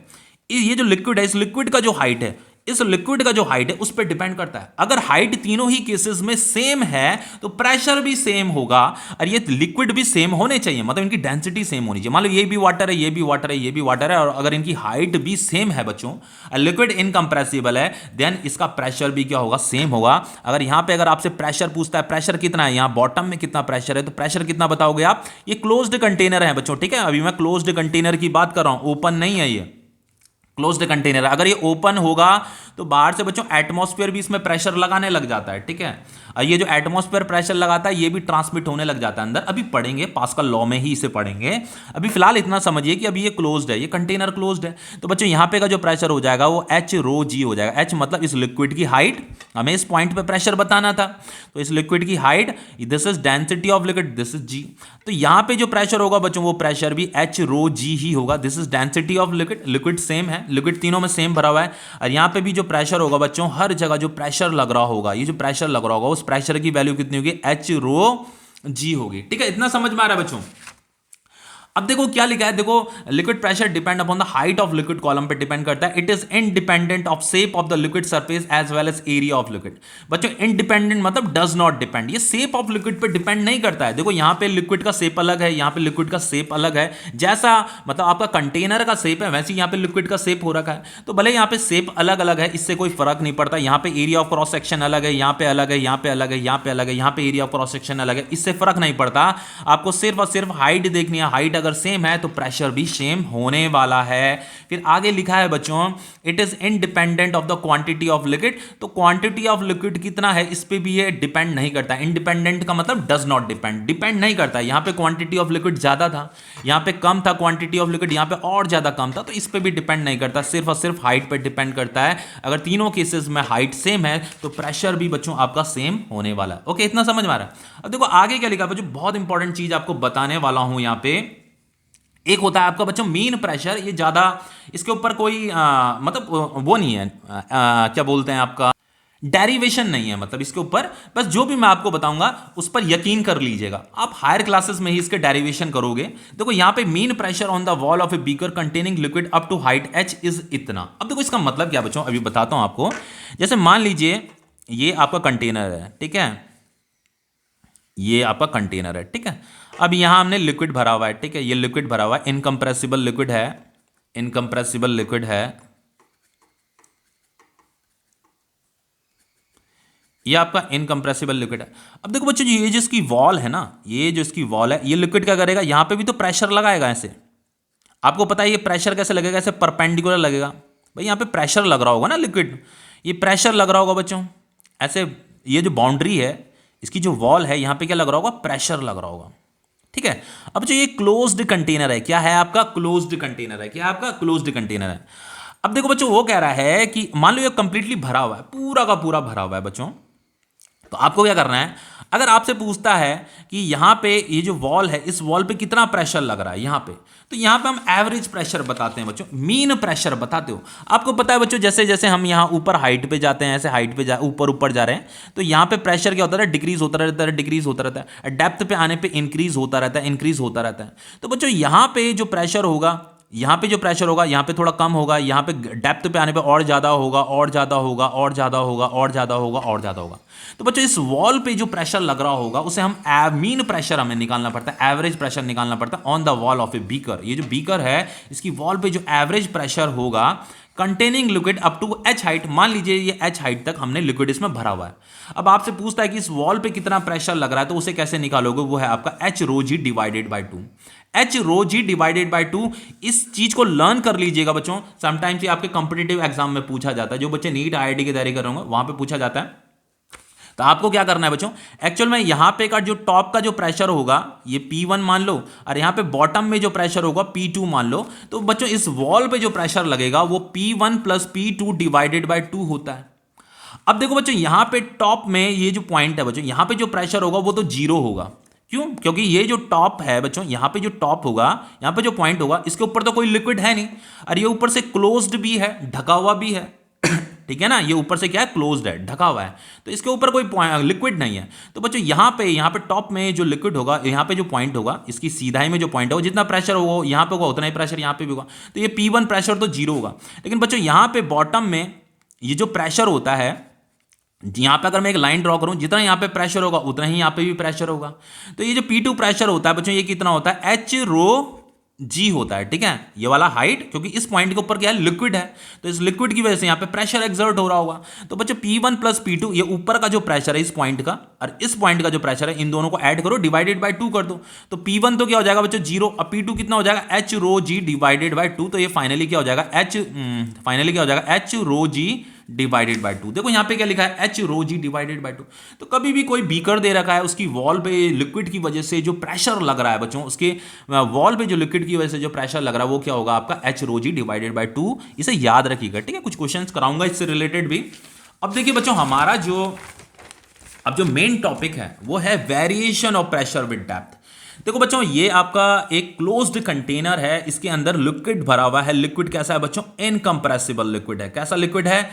ये जो लिक्विड है, इस लिक्विड का जो हाइट है, इस लिक्विड का जो हाइट है उस पर डिपेंड करता है। अगर हाइट तीनों ही केसेस में सेम है तो प्रेशर भी सेम होगा, और ये लिक्विड भी सेम होने चाहिए, मतलब इनकी डेंसिटी सेम होनी चाहिए। मान लो ये भी वाटर है, ये भी वाटर है, ये भी वाटर है, और अगर इनकी हाइट भी सेम है बच्चों, लिक्विड इनकंप्रेसिबल है, देन इसका प्रेशर भी क्या होगा, सेम होगा। अगर यहां पे अगर आपसे प्रेशर पूछता है, प्रेशर कितना है, यहां बॉटम में कितना प्रेशर है, तो प्रेशर कितना बताओगे आप? ये क्लोज्ड कंटेनर है बच्चों, ठीक है, अभी मैं क्लोज्ड कंटेनर की बात कर रहा हूं, ओपन नहीं है ये, क्लोज्ड कंटेनर। अगर ये ओपन होगा तो बाहर से बच्चों एटमॉस्फेयर भी इसमें प्रेशर लगाने लग जाता है, ठीक है, और ये जो एटमॉस्फेयर प्रेशर लगाता है ये भी ट्रांसमिट होने लग जाता है अंदर। अभी पढ़ेंगे, पास्कल लॉ में ही इसे पढ़ेंगे। अभी फिलहाल इतना समझिए कि अभी ये क्लोज्ड है, ये कंटेनर क्लोज्ड है, तो बच्चों यहाँ पे का जो प्रेशर हो जाएगा वो एच रो जी हो जाएगा। एच मतलब इस लिक्विड की हाइट, हमें इस पॉइंट पे प्रेशर बताना था, तो इस लिक्विड की height, this is density of liquid, this is g. तो यहाँ पे जो प्रेशर होगा बच्चों वो प्रेशर भी एच रो जी ही होगा, this is density of liquid. Liquid same है, लिक्विड तीनों में सेम भरा हुआ है, और यहाँ पे भी जो प्रेशर होगा बच्चों, हर जगह जो प्रेशर लग रहा होगा, ये जो प्रेशर लग रहा होगा उस प्रेशर की वैल्यू कितनी होगी, एच रो जी होगी, ठीक है, इतना समझ में आ रहा है बच्चों। अब देखो क्या लिखा है, देखो liquid pressure depend upon the height of liquid column पे डिपेंड करता है। It is independent of shape of the liquid surface as well as area of liquid. बच्चों इंडिपेंडेंट मतलब डज नॉट डिपेंड, ये शेप ऑफ लिक्विड पे depend नहीं करता है। देखो यहाँ पे लिक्विड का शेप अलग है, यहाँ पे लिक्विड का शेप अलग है, जैसा मतलब आपका कंटेनर का शेप है वैसे ही यहाँ पे लिक्विड का शेप हो रखा है, तो भले यहाँ पे शेप अलग अलग है, इससे कोई फर्क नहीं पड़ता। यहाँ पे एरिया ऑफ क्रॉस सेक्शन अलग है, यहाँ पे अलग है, यहाँ पे अलग है, यहाँ पे अलग है, यहाँ पे एरिया ऑफ क्रॉस सेक्शन अलग है, इससे फर्क नहीं पड़ता। आपको सिर्फ और सिर्फ हाइट देखनी है, हाइट अगर सेम है तो प्रेशर भी सेम होने वाला है। फिर आगे लिखा है बच्चों, it is independent of the quantity of liquid. तो क्वांटिटी ऑफ लिक्विड कितना है इस पे भी ये डिपेंड नहीं करता। इंडिपेंडेंट का मतलब डज नॉट डिपेंड, डिपेंड नहीं करता। यहां पे क्वांटिटी ऑफ लिक्विड ज्यादा था, यहां पे कम था क्वांटिटी ऑफ लिक्विड, यहां पे और ज्यादा कम था, तो इस पे भी डिपेंड नहीं करता, सिर्फ और सिर्फ हाइट पे डिपेंड करता है। अगर तीनों केसेस में हाइट सेम है तो प्रेशर भी बच्चों आपका सेम होने वाला है। ओके, इतना समझ में आ रहा है। अब देखो आगे क्या लिखा है बच्चों, बहुत इंपॉर्टेंट चीज आपको बताने वाला हूं यहां पे। एक होता है आपका बच्चों मीन प्रेशर, ये ज्यादा इसके ऊपर कोई मतलब वो नहीं है, क्या बोलते हैं आपका, डेरिवेशन नहीं है, मतलब इसके ऊपर बस जो भी मैं आपको बताऊंगा उस पर यकीन कर लीजिएगा। आप हायर क्लासेस में ही इसके डेरिवेशन करोगे। देखो यहां पे mean pressure on the wall of a beaker containing liquid up to height h is इतना। अब देखो इसका मतलब क्या बच्चों, अभी बताता हूं आपको। जैसे मान लीजिए ये आपका कंटेनर है, ठीक है, ये आपका कंटेनर है, ठीक है। अब यहां हमने लिक्विड भरा हुआ है, ठीक है, ये लिक्विड भरा हुआ है, इनकंप्रेसिबल लिक्विड है, इनकंप्रेसिबल लिक्विड है, ये आपका इनकंप्रेसिबल लिक्विड है। अब देखो बच्चों ये जो इसकी वॉल है ना, ये जो इसकी वॉल है, ये लिक्विड क्या करेगा, यहां पे भी तो प्रेशर लगाएगा ऐसे। आपको पता है ये प्रेशर कैसे लगेगा, ऐसे परपेंडिकुलर लगेगा। भाई यहां पे प्रेशर लग रहा होगा ना, लिक्विड ये प्रेशर लग रहा होगा बच्चों ऐसे। ये जो बाउंड्री है इसकी जो वॉल है, यहां पे क्या लग रहा होगा, प्रेशर लग रहा होगा, ठीक है। अब जो ये क्लोज्ड कंटेनर है, क्या है आपका, क्लोज्ड कंटेनर है, क्या आपका क्लोज्ड कंटेनर है। अब देखो बच्चों वो कह रहा है कि मान लो ये कंप्लीटली भरा हुआ है, पूरा का पूरा भरा हुआ है बच्चों, तो आपको क्या करना है, अगर आपसे पूछता है कि यहां पे ये जो वॉल है, इस वॉल पे कितना प्रेशर लग रहा है यहां पे, तो यहां पे हम एवरेज प्रेशर बताते हैं बच्चों, मीन प्रेशर बताते हो। आपको पता है बच्चों जैसे जैसे हम यहां ऊपर हाइट पे जाते हैं, ऐसे हाइट पे ऊपर ऊपर जा रहे हैं, तो यहां पे प्रेशर क्या होता है, डिक्रीज होता रहता है, डिक्रीज होता रहता है, डेप्थ पे आने पे इंक्रीज होता रहता है, इंक्रीज होता रहता है। तो बच्चों यहां पे जो प्रेशर होगा, यहां पे जो प्रेशर होगा, यहां पे थोड़ा कम होगा, यहां पे डेप्थ पे आने पे और ज्यादा होगा, और ज्यादा होगा, और ज्यादा होगा, और ज्यादा होगा, और ज्यादा होगा। तो बच्चों इस वॉल पे जो प्रेशर लग रहा होगा उसे हम मीन प्रेशर हमें निकालना पड़ता है, एवरेज प्रेशर निकालना पड़ता है on the wall of a beaker. ये जो बीकर है इसकी वॉल पे जो एवरेज प्रेशर होगा containing liquid up to h height, मान लीजिए ये एच हाइट तक हमने लिक्विड इसमें भरा हुआ है। अब आपसे पूछता है कि इस वॉल पे कितना प्रेशर लग रहा है, तो उसे कैसे निकालोगे, वो है आपका h rho g divided by 2। H rho g divided by 2, इस चीज को लर्न कर लीजिएगा बच्चों। समटाइम्स ये आपके कंपिटिटिव एग्जाम में पूछा जाता है, जो बच्चे नीट आईआईटी की तैयारी कर रहे होंगे वहां पे पूछा जाता है। तो आपको क्या करना है बच्चों, एक्चुअल में यहां पे का जो टॉप का जो प्रेशर होगा ये P1 मान लो, और यहां पे बॉटम में जो प्रेशर होगा P2 मान लो। तो बच्चों इस वॉल पे जो प्रेशर लगेगा वो P1 plus P2 divided by 2 होता है। अब देखो बच्चों यहां पे टॉप में ये जो पॉइंट है बच्चों, यहां पे जो प्रेशर होगा वो तो जीरो होगा। क्यों, क्योंकि ये जो टॉप है बच्चों, यहां पे जो टॉप होगा, यहां पे जो पॉइंट होगा, इसके ऊपर तो कोई लिक्विड है नहीं, और ये ऊपर से क्लोज्ड भी है, ढका हुआ भी है ठीक है ना, ये ऊपर से क्या है, क्लोज्ड है, ढका हुआ है, तो इसके ऊपर कोई लिक्विड नहीं है। तो बच्चों यहाँ पे टॉप में जो लिक्विड होगा, यहाँ पे जो पॉइंट होगा, इसकी सीधाई में जो पॉइंट होगा, जितना प्रेशर होगा यहाँ पे होगा उतना ही प्रेशर यहाँ पे भी होगा, तो ये P1 प्रेशर तो जीरो होगा। लेकिन बच्चों यहाँ पे बॉटम में ये जो प्रेशर होता है, यहां पे अगर मैं एक लाइन ड्रॉ करूं, जितना यहां पे प्रेशर होगा उतना ही यहां पे भी प्रेशर होगा। तो ये जो P2 प्रेशर होता है बच्चों, ये कितना होता है, एच रो जी होता है, ठीक है, ये वाला हाइट, क्योंकि इस पॉइंट के ऊपर क्या है, लिक्विड है, तो इस लिक्विड की वजह से यहां पे प्रेशर एक्सर्ट हो रहा होगा। तो बच्चों P1 प्लस P2, ये ऊपर का जो प्रेशर है इस पॉइंट का और इस पॉइंट का जो प्रेशर है, इन दोनों को ऐड करो, डिवाइडेड बाय 2 कर दो, तो P1 तो क्या हो जाएगा बच्चों, 0, और P2 कितना हो जाएगा, h rho g divided by 2, तो ये फाइनली क्या हो जाएगा, h rho g divided by 2। देखो यहाँ पे क्या लिखा है, h rho g divided by 2। तो कभी भी कोई बीकर दे रखा है, उसकी वॉल पे लिक्विड की वजह से जो प्रेशर लग रहा है बच्चों, उसके वॉल पे जो लिक्विड की वजह से जो प्रेशर लग रहा है वो क्या होगा आपका, h rho g divided by 2। इसे याद रखिएगा, ठीक है, कुछ क्वेश्चंस कराऊंगा इससे रिलेटेड भी। अब देखिए बच्चों, हमारा जो मेन टॉपिक है वो है variation of pressure with depth. देखो बच्चों, ये आपका एक क्लोज्ड कंटेनर है, इसके अंदर लिक्विड भरा हुआ है। लिक्विड कैसा है बच्चों, इनकंप्रेसिबल लिक्विड है। कैसा लिक्विड है,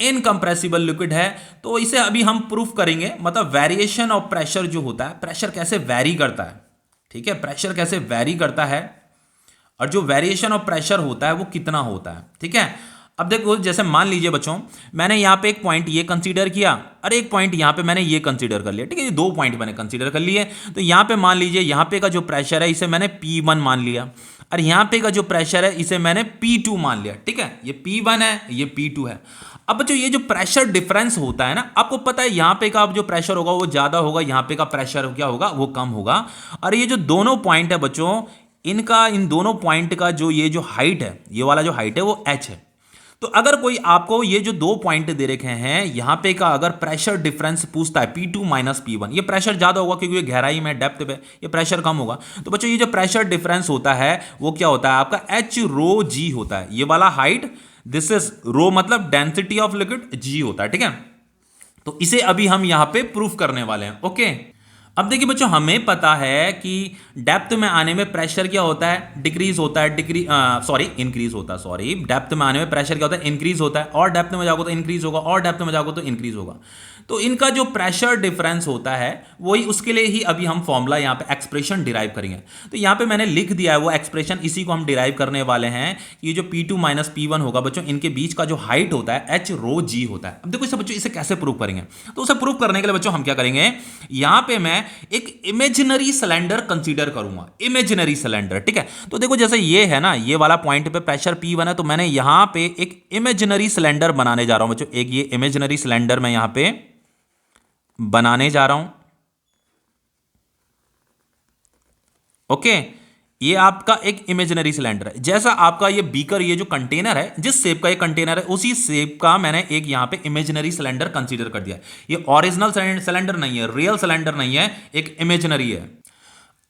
इनकंप्रेसिबल लिक्विड है। तो इसे अभी हम प्रूफ करेंगे, मतलब वेरिएशन ऑफ प्रेशर जो होता है, प्रेशर कैसे वैरी करता है, ठीक है, प्रेशर कैसे वैरी करता है और जो वेरिएशन ऑफ प्रेशर होता है वो कितना होता है, ठीक है। अब देखो, जैसे मान लीजिए बच्चों, मैंने यहाँ पे एक पॉइंट ये कंसीडर किया और एक पॉइंट यहाँ पे मैंने ये कंसीडर कर लिया, ठीक है, ये 2 पॉइंट मैंने कंसीडर कर लिए। तो यहाँ पे मान लीजिए, यहाँ पे का जो प्रेशर है इसे मैंने P1 मान लिया और यहाँ पे का जो प्रेशर है इसे मैंने P2 मान लिया, ठीक है, ये P1 है, ये P2 है। अब बच्चों, ये जो प्रेशर डिफरेंस होता है ना, आपको पता है यहाँ पे का जो प्रेशर होगा वो ज्यादा होगा, यहाँ पे का प्रेशर क्या होगा, वो कम होगा। और ये जो दोनों पॉइंट है बच्चों, इन दोनों पॉइंट का जो ये जो हाइट है, ये वाला जो हाइट है वो h है। तो अगर कोई आपको ये जो 2 पॉइंट दे रखे हैं, यहां पे का अगर प्रेशर डिफरेंस पूछता है P2 माइनस P1, ये प्रेशर ज्यादा होगा क्योंकि ये गहराई में, डेप्थ पे, ये प्रेशर कम होगा। तो बच्चों, ये जो प्रेशर डिफरेंस होता है वो क्या होता है आपका, एच रो जी होता है। ये वाला हाइट, दिस इज रो मतलब डेंसिटी ऑफ लिक्विड, जी होता है, ठीक है। तो इसे अभी हम यहां पे प्रूफ करने वाले हैं, ओके। अब देखिए बच्चों, हमें पता है कि डेप्थ में आने में प्रेशर क्या होता है, इंक्रीज होता है, डेप्थ में आने में प्रेशर क्या होता है, इंक्रीज होता है, और डेप्थ में जाओगे तो इंक्रीज होगा, और डेप्थ में जाओगे तो इंक्रीज होगा। तो इनका जो प्रेशर डिफरेंस होता है वही, उसके लिए ही अभी हम फॉर्मूला यहाँ पे एक्सप्रेशन डिराइव करेंगे। तो यहाँ पे मैंने लिख दिया है वो एक्सप्रेशन, इसी को हम डिराइव करने वाले हैं। ये जो P2 माइनस P1 होगा बच्चों, इनके बीच का जो हाइट होता है एच रो जी होता है। अब देखो इसे बच्चों, इसे कैसे प्रूव करेंगे, तो उसे प्रूव करने के लिए बच्चों हम क्या करेंगे, यहाँ पे मैं एक इमेजिनरी सिलेंडर कंसीडर करूंगा, इमेजिनरी सिलेंडर, ठीक है। तो देखो, जैसे ये है ना, ये वाला पॉइंट पे प्रेशर P1 है, तो मैंने यहाँ पे एक इमेजिनरी सिलेंडर बनाने जा रहा हूं बच्चों, एक ये इमेजिनरी सिलेंडर मैं यहाँ पे बनाने जा रहा हूं, ओके। ये आपका एक इमेजिनरी सिलेंडर है, जैसा आपका ये बीकर, ये जो कंटेनर है, जिस शेप का ये कंटेनर है उसी शेप का मैंने एक यहां पे इमेजिनरी सिलेंडर कंसीडर कर दिया। ये ओरिजिनल सिलेंडर नहीं है, रियल सिलेंडर नहीं है, एक इमेजिनरी है।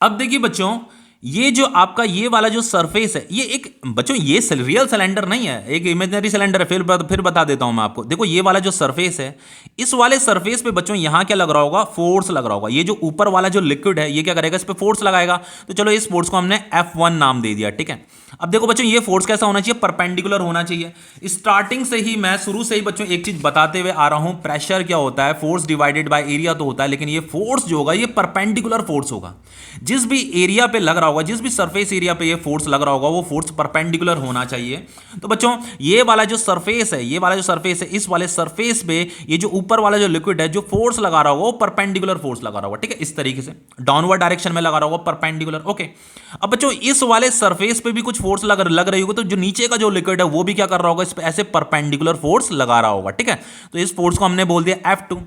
अब देखिए बच्चों, ये जो आपका ये वाला जो सरफेस है, ये एक बच्चों ये रियल सिलेंडर नहीं है, एक इमेजिनरी सिलेंडर है। फिर बता देता हूं मैं आपको। देखो, ये वाला जो सरफेस है, इस वाले सरफेस पे बच्चों यहां क्या लग रहा होगा, फोर्स लग रहा होगा। ये जो ऊपर वाला जो लिक्विड है, ये क्या करेगा, इस पे फोर्स लगाएगा। तो चलो, इस फोर्स को हमने F1 नाम दे दिया, ठीक है। अब देखो बच्चों, ये फोर्स कैसा होना चाहिए, परपेंडिकुलर होना चाहिए। स्टार्टिंग से ही मैं शुरू से ही बच्चों एक चीज बताते हुए आ रहा हूं, प्रेशर क्या होता है, फोर्स डिवाइडेड बाय एरिया तो होता है, लेकिन ये फोर्स जो होगा ये परपेंडिकुलर फोर्स होगा। जिस भी एरिया पे लग रहा होगा, जिस भी सरफेस एरिया पे ये फोर्स लग रहा होगा, वो फोर्स परपेंडिकुलर होना चाहिए। तो बच्चों, ये वाला जो सरफेस है, ये वाला जो सरफेस है, इस वाले सरफेस पे ये जो ऊपर वाला जो लिक्विड है, जो फोर्स लगा रहा होगा वो परपेंडिकुलर फोर्स लगा रहा होगा, ठीक है, इस तरीके से डाउनवर्ड डायरेक्शन में लगा रहा होगा, परपेंडिकुलर, ओके। अब बच्चों, इस वाले सरफेस पे भी कुछ फोर्स लग रही होगी, तो जो नीचे का जो लिक्विड है वो भी क्या कर रहा होगा, इस पे ऐसे परपेंडिकुलर फोर्स लगा रहा होगा, ठीक है। तो इस फोर्स को हमने बोल दिया F2।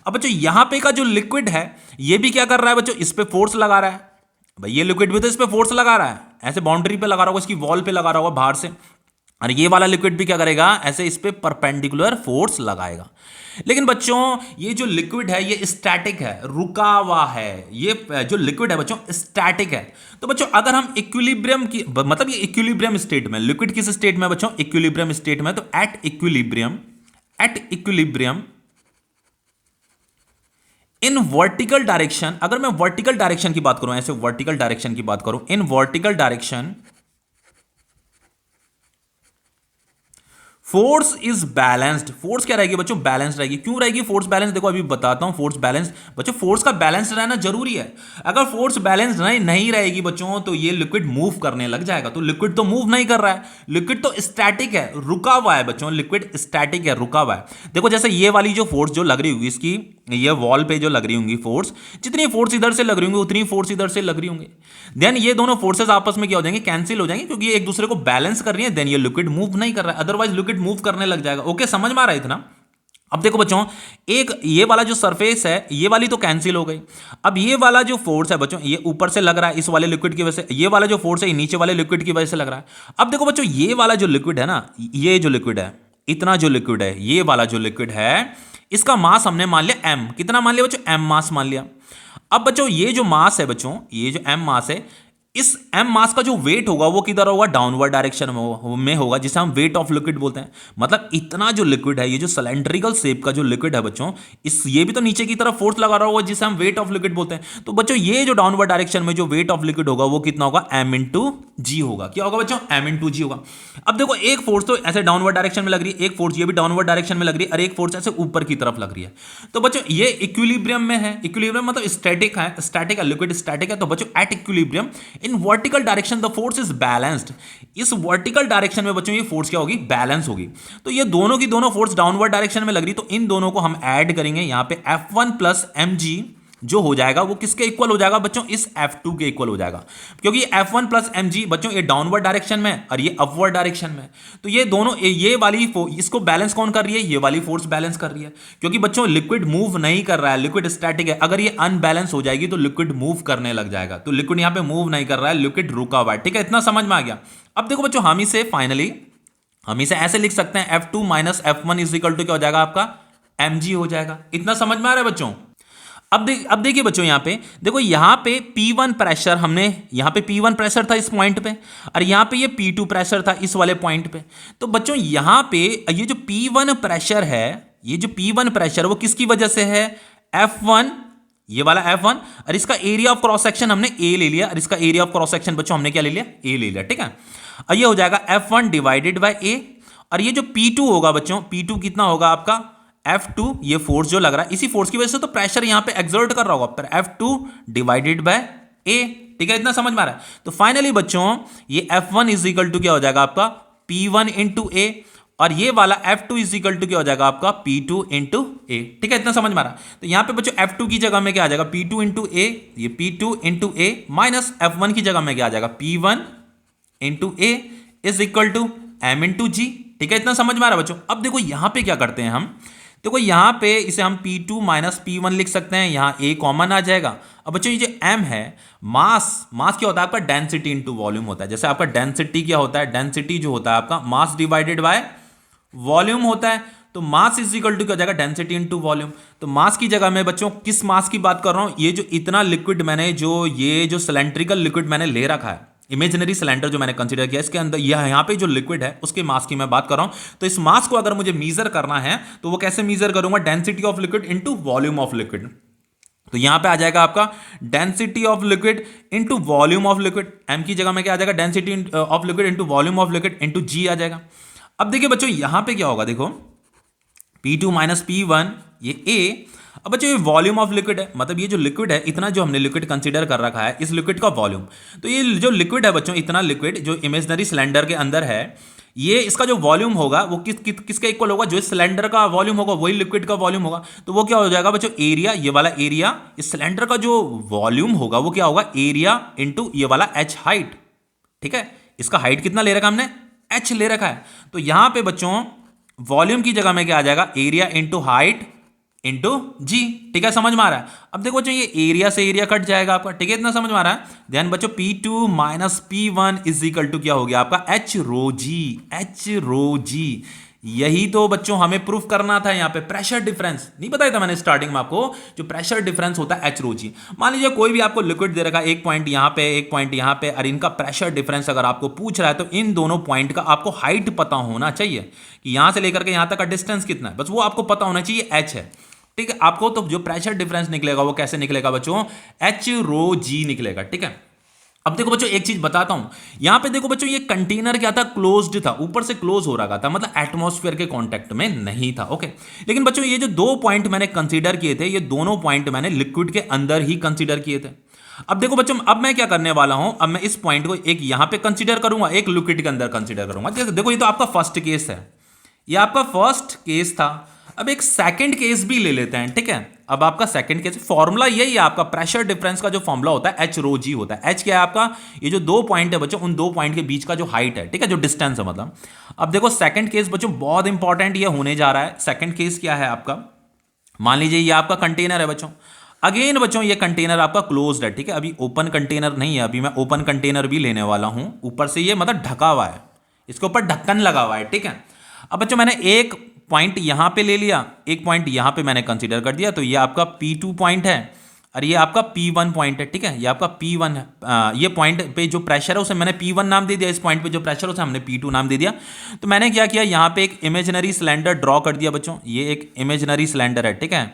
अब बच्चों, यहां पे का जो लिक्विड है ये भी क्या कर रहा है बच्चों, इस पे फोर्स लगा रहा है। भाई, ये लिक्विड भी तो इस पे फोर्स लगा रहा है, ऐसे बाउंड्री पे लगा रहा होगा, इसकी वॉल पे लगा रहा होगा बाहर से। और ये वाला लिक्विड भी क्या करेगा, ऐसे इस पे परपेंडिकुलर फोर्स लगाएगा। लेकिन बच्चों, ये जो लिक्विड है ये स्टैटिक है, रुका हुआ है। ये जो लिक्विड है बच्चों स्टैटिक है। तो बच्चों, अगर हम इक्विलिब्रियम की, मतलब ये इक्विलिब्रियम स्टेट में, लिक्विड किस स्टेट में बच्चों, इक्विलिब्रियम स्टेट में। तो at equilibrium in vertical direction, अगर मैं वर्टिकल डायरेक्शन की बात करूं, ऐसे वर्टिकल डायरेक्शन की बात करूं, in vertical direction force is balanced. Force क्या रहेगी बच्चों? बैलेंस रहेगी। क्यों रहेगी फोर्स बैलेंस? देखो अभी बताता हूं। फोर्स बैलेंस बच्चों, फोर्स का बैलेंस रहना जरूरी है। अगर फोर्स बैलेंस नहीं रहेगी बच्चों तो ये लिक्विड मूव करने लग जाएगा। तो लिक्विड तो मूव नहीं कर रहा है, लिक्विड तो स्टैटिक है, रुका हुआ है बच्चों। लिक्विड स्टैटिक है, रुका हुआ है। देखो जैसे ये वाली जो फोर्स जो लग रही होगी इसकी, ये वॉल पे जो लग रही होंगी फोर्स, जितनी फोर्स इधर से लग रही होंगी उतनी फोर्स इधर से लग रही होंगी। देन ये दोनों फोर्सेस आपस में क्या हो जाएंगे? कैंसिल हो जाएंगे, क्योंकि ये एक दूसरे को बैलेंस कर रही है। देन ये लिक्विड मूव नहीं कर रहा है, अदरवाइज लिक्विड मूव करने लग जाएगा। ओके, समझ में आ रहा है इतना? अब देखो बच्चों, एक ये वाला जो सरफेस है ये वाली तो कैंसिल हो गई। अब ये वाला जो फोर्स है बच्चों, ये ऊपर से लग रहा है इस वाले लिक्विड की वजह से, ये वाला जो फोर्स है नीचे वाले लिक्विड की वजह से लग रहा है। अब देखो बच्चों, ये वाला जो लिक्विड है ना, ये जो लिक्विड है, इतना जो लिक्विड है, ये वाला जो लिक्विड है, इसका मास हमने मान लिया m। कितना मान लिया बच्चों? m मास मान लिया। अब बच्चों ये जो मास है बच्चों, ये जो m मास है, इस m मास का जो वेट होगा वो किधर होगा? डाउनवर्ड डायरेक्शन में होगा, जिसे हम वेट ऑफ लिक्विड बोलते हैं। मतलब इतना जो लिक्विड है, ये जो सिलेंड्रिकल शेप का जो लिक्विड है बच्चों, इस ये भी तो नीचे की तरफ फोर्स लगा रहा होगा, जिसे हम वेट ऑफ लिक्विड बोलते हैं। तो बच्चों ये जो डाउनवर्ड डायरेक्शन में जो वेट ऑफ लिक्विड होगा वो कितना होगा? m इंटू जी होगा। क्या होगा बच्चों? m इंटू जी होगा। अब देखो एक फोर्स तो ऐसे डाउनवर्ड डायरेक्शन में लग रही है, एक फोर्स ये भी डाउनवर्ड डायरेक्शन में लग रही है, और एक फोर्स ऐसे ऊपर की तरफ लग रही है। तो बच्चों ये इक्विलिब्रियम में है। इक्विलिब्रियम मतलब स्टैटिक है, स्टैटिक है, लिक्विड स्टैटिक है। तो बच्चों at equilibrium in vertical direction the force is balanced. इस वर्टिकल डायरेक्शन में बच्चों ये फोर्स क्या होगी? बैलेंस होगी। तो ये दोनों की दोनों फोर्स डाउनवर्ड डायरेक्शन में लग रही, तो इन दोनों को हम ऐड करेंगे यहां पे F1 प्लस mg जो हो जाएगा वो किसके इक्वल हो जाएगा बच्चों? इस F2 के इक्वल हो जाएगा, क्योंकि F1 प्लस mg बच्चों ये डाउनवर्ड डायरेक्शन में और ये अपवर्ड डायरेक्शन में। तो ये दोनों, ये वाली इसको बैलेंस कौन कर रही है? ये वाली फोर्स बैलेंस कर रही है, क्योंकि बच्चों लिक्विड मूव नहीं कर रहा है, लिक्विड स्टैटिक है। अगर ये अनबैलेंस हो जाएगी तो लिक्विड मूव करने लग जाएगा। तो लिक्विड यहां पे मूव नहीं कर रहा है, लिक्विड रुका हुआ है। ठीक है, इतना समझ में आ गया? अब देखो बच्चों, हम इसे ऐसे लिख सकते हैं, F2 minus F1 is equal to क्या हो जाएगा आपका? mg हो जाएगा। इतना समझ में आ रहा है बच्चों? अब देखिए बच्चों, यहां पे देखो, यहां पे P1 प्रेशर, हमने यहां पे P1 प्रेशर था इस पॉइंट पे, और यहां पे ये P2 प्रेशर था इस वाले पॉइंट पे। तो बच्चों यहां पे ये जो P1 प्रेशर है, ये जो P1 प्रेशर वो किसकी वजह से है? F1, ये वाला F1, और इसका एरिया ऑफ क्रॉस सेक्शन हमने A ले लिया, और इसका एरिया ऑफ क्रॉस सेक्शन बच्चों हमने क्या ले लिया? A ले लिया। ठीक है, और ये हो जाएगा F1 डिवाइडेड बाय A, और ये जो P2 होगा बच्चों, P2 कितना होगा आपका? F2, ये फोर्स जो लग रहा है, इसी फोर्स की वजह से तो प्रेशर यहां पे एक्सर्ट कर रहा होगा, पर F2 डिवाइडेड बाय A। ठीक है, इतना समझ में आ रहा है? तो फाइनली बच्चों ये F1 इज इक्वल टू क्या हो जाएगा आपका? P1 इंटू A, और ये वाला F2 इज इक्वल टू क्या हो जाएगा आपका? P2 into A। ठीक है, इतना समझ में आ रहा है? तो यहां पे बच्चों F2 की जगह में क्या आ जाएगा? P2 इंटू A, ये P2 into A minus F1 की जगह में क्या आ जाएगा? P1 into A is equal to M into G। ठीक है, इतना समझ में आ रहा है बच्चों? अब देखो यहां पे क्या करते हैं हम, देखो यहां पे इसे हम P2 माइनस P1 लिख सकते हैं, यहां A कॉमन आ जाएगा। अब बच्चों ये जो M है, मास क्या होता है आपका? डेंसिटी इंटू वॉल्यूम होता है। जैसे आपका डेंसिटी क्या होता है? डेंसिटी जो होता है आपका मास डिवाइडेड बाय वॉल्यूम होता है। तो मास इज इक्वल टू क्या हो जाएगा? Density into volume. तो मास की जगह में बच्चों किस मास की बात कर रहा हूं? ये जो इतना लिक्विड मैंने, ये जो सिलेंड्रिकल लिक्विड मैंने ले रखा है, इमेजिनरी सिलेंडर जो मैंने कंसीडर किया, इसके अंदर यहाँ पे जो लिक्विड है उसके मास की मैं बात कर रहा हूं। तो इस मास को अगर मुझे मीजर करना है तो वो कैसे मीजर करूंगा? Density of liquid into volume of liquid. तो यहां पे आ जाएगा आपका density of liquid into volume of liquid. M की जगह में क्या आ जाएगा? Density of liquid into volume of liquid into g आ जाएगा। अब देखिए बच्चों यहां पे क्या होगा, देखो P2 माइनस P1 ये A। अब बच्चों ये वॉल्यूम ऑफ लिक्विड है, मतलब ये जो लिक्विड है, इतना जो हमने लिक्विड कंसीडर कर रखा है, इस लिक्विड का वॉल्यूम। तो ये जो लिक्विड है बच्चों, इतना लिक्विड जो इमेजिनरी सिलेंडर के अंदर है, ये इसका जो वॉल्यूम होगा वो किसके इक्वल होगा? जो इस सिलेंडर का वॉल्यूम होगा वही लिक्विड का वॉल्यूम होगा। तो वो क्या हो जाएगा बच्चों? एरिया, ये वाला एरिया, इस सिलेंडर का जो वॉल्यूम होगा वो क्या होगा? एरिया इंटू ये वाला h हाइट। ठीक है, इसका हाइट कितना ले रखा हमने? h ले रखा है। तो यहां पे बच्चों वॉल्यूम की जगह में क्या आ जाएगा? एरिया इंटू हाइट इंटू जी। ठीक है, समझ में आ रहा है? अब देखो बच्चों ये एरिया से एरिया कट जाएगा आपका। ठीक है, इतना समझ में आ रहा है? ध्यान बच्चों, P2 minus P1 is equal to क्या हो गया आपका? h रो जी। यही तो बच्चों हमें प्रूफ करना था। यहां पे प्रेशर डिफरेंस नहीं बताया था मैंने स्टार्टिंग में आपको, जो प्रेशर डिफरेंस होता है h रो जी। मान लीजिए कोई भी आपको लिक्विड दे रखा है, एक पॉइंट यहां पे, एक पॉइंट यहां पे, और इनका प्रेशर डिफरेंस अगर आपको पूछ रहा है तो इन दोनों पॉइंट का आपको हाइट पता होना चाहिए कि यहां से लेकर के यहां तक का डिस्टेंस कितना है, बस वो आपको पता होना चाहिए। h है। ठीक है, आपको तो जो प्रेशर डिफरेंस निकलेगा वो कैसे निकलेगा बच्चों? h रो जी निकलेगा। ठीक है, अब देखो बच्चों एक चीज बताता हूं, यहां पे देखो बच्चों ये कंटेनर क्या था, क्लोज्ड था, ऊपर से क्लोज हो रखा था, मतलब एटमॉस्फेयर के कांटेक्ट में नहीं था। ओके, लेकिन बच्चों ये जो दो पॉइंट मैंने कंसीडर किए थे, ये दोनों पॉइंट मैंने लिक्विड के अंदर ही कंसीडर किए थे। अब देखो बच्चों, अब मैं क्या करने वाला हूं, अब मैं इस पॉइंट को एक यहां पे कंसीडर करूंगा, एक लिक्विड के अंदर कंसीडर करूंगा। देखो ये तो आपका फर्स्ट केस है, ये आपका फर्स्ट केस था। अब एक सेकंड केस भी ले लेते हैं, ठीक है। अब आपका सेकंड केस, फॉर्मूला यही है आपका, प्रेशर डिफरेंस का जो फॉर्मूला होता है एच रो जी होता है। एच क्या है आपका, ये जो दो पॉइंट है बच्चों, उन दो पॉइंट के बीच का जो हाइट है, ठीक है, जो डिस्टेंस है मतलब। अब देखो सेकंड केस बच्चों बहुत इंपॉर्टेंट ये होने जा रहा है। सेकंड केस क्या है आपका, मान लीजिए ये आपका कंटेनर है बच्चों। अगेन बच्चों ये कंटेनर आपका क्लोज्ड है, ठीक है, अभी ओपन कंटेनर नहीं है, अभी मैं ओपन कंटेनर भी लेने वाला हूं। ऊपर से ये मतलब ढका हुआ है, इसके ऊपर ढक्कन लगा हुआ है, ठीक है। अब बच्चों मैंने एक पॉइंट यहां पे ले लिया, एक पॉइंट यहां पे मैंने कंसीडर कर दिया, तो ये आपका P2 पॉइंट है और ये आपका P1 पॉइंट है, ठीक है, ये आपका P1 है। ये पॉइंट पे जो प्रेशर है उसे मैंने P1 नाम दे दिया, इस पॉइंट पे जो प्रेशर है उसे हमने P2 नाम दे दिया। तो मैंने क्या किया, यहां पे एक इमेजिनरी सिलेंडर ड्रॉ कर दिया बच्चों, ये एक इमेजिनरी सिलेंडर है, ठीक है,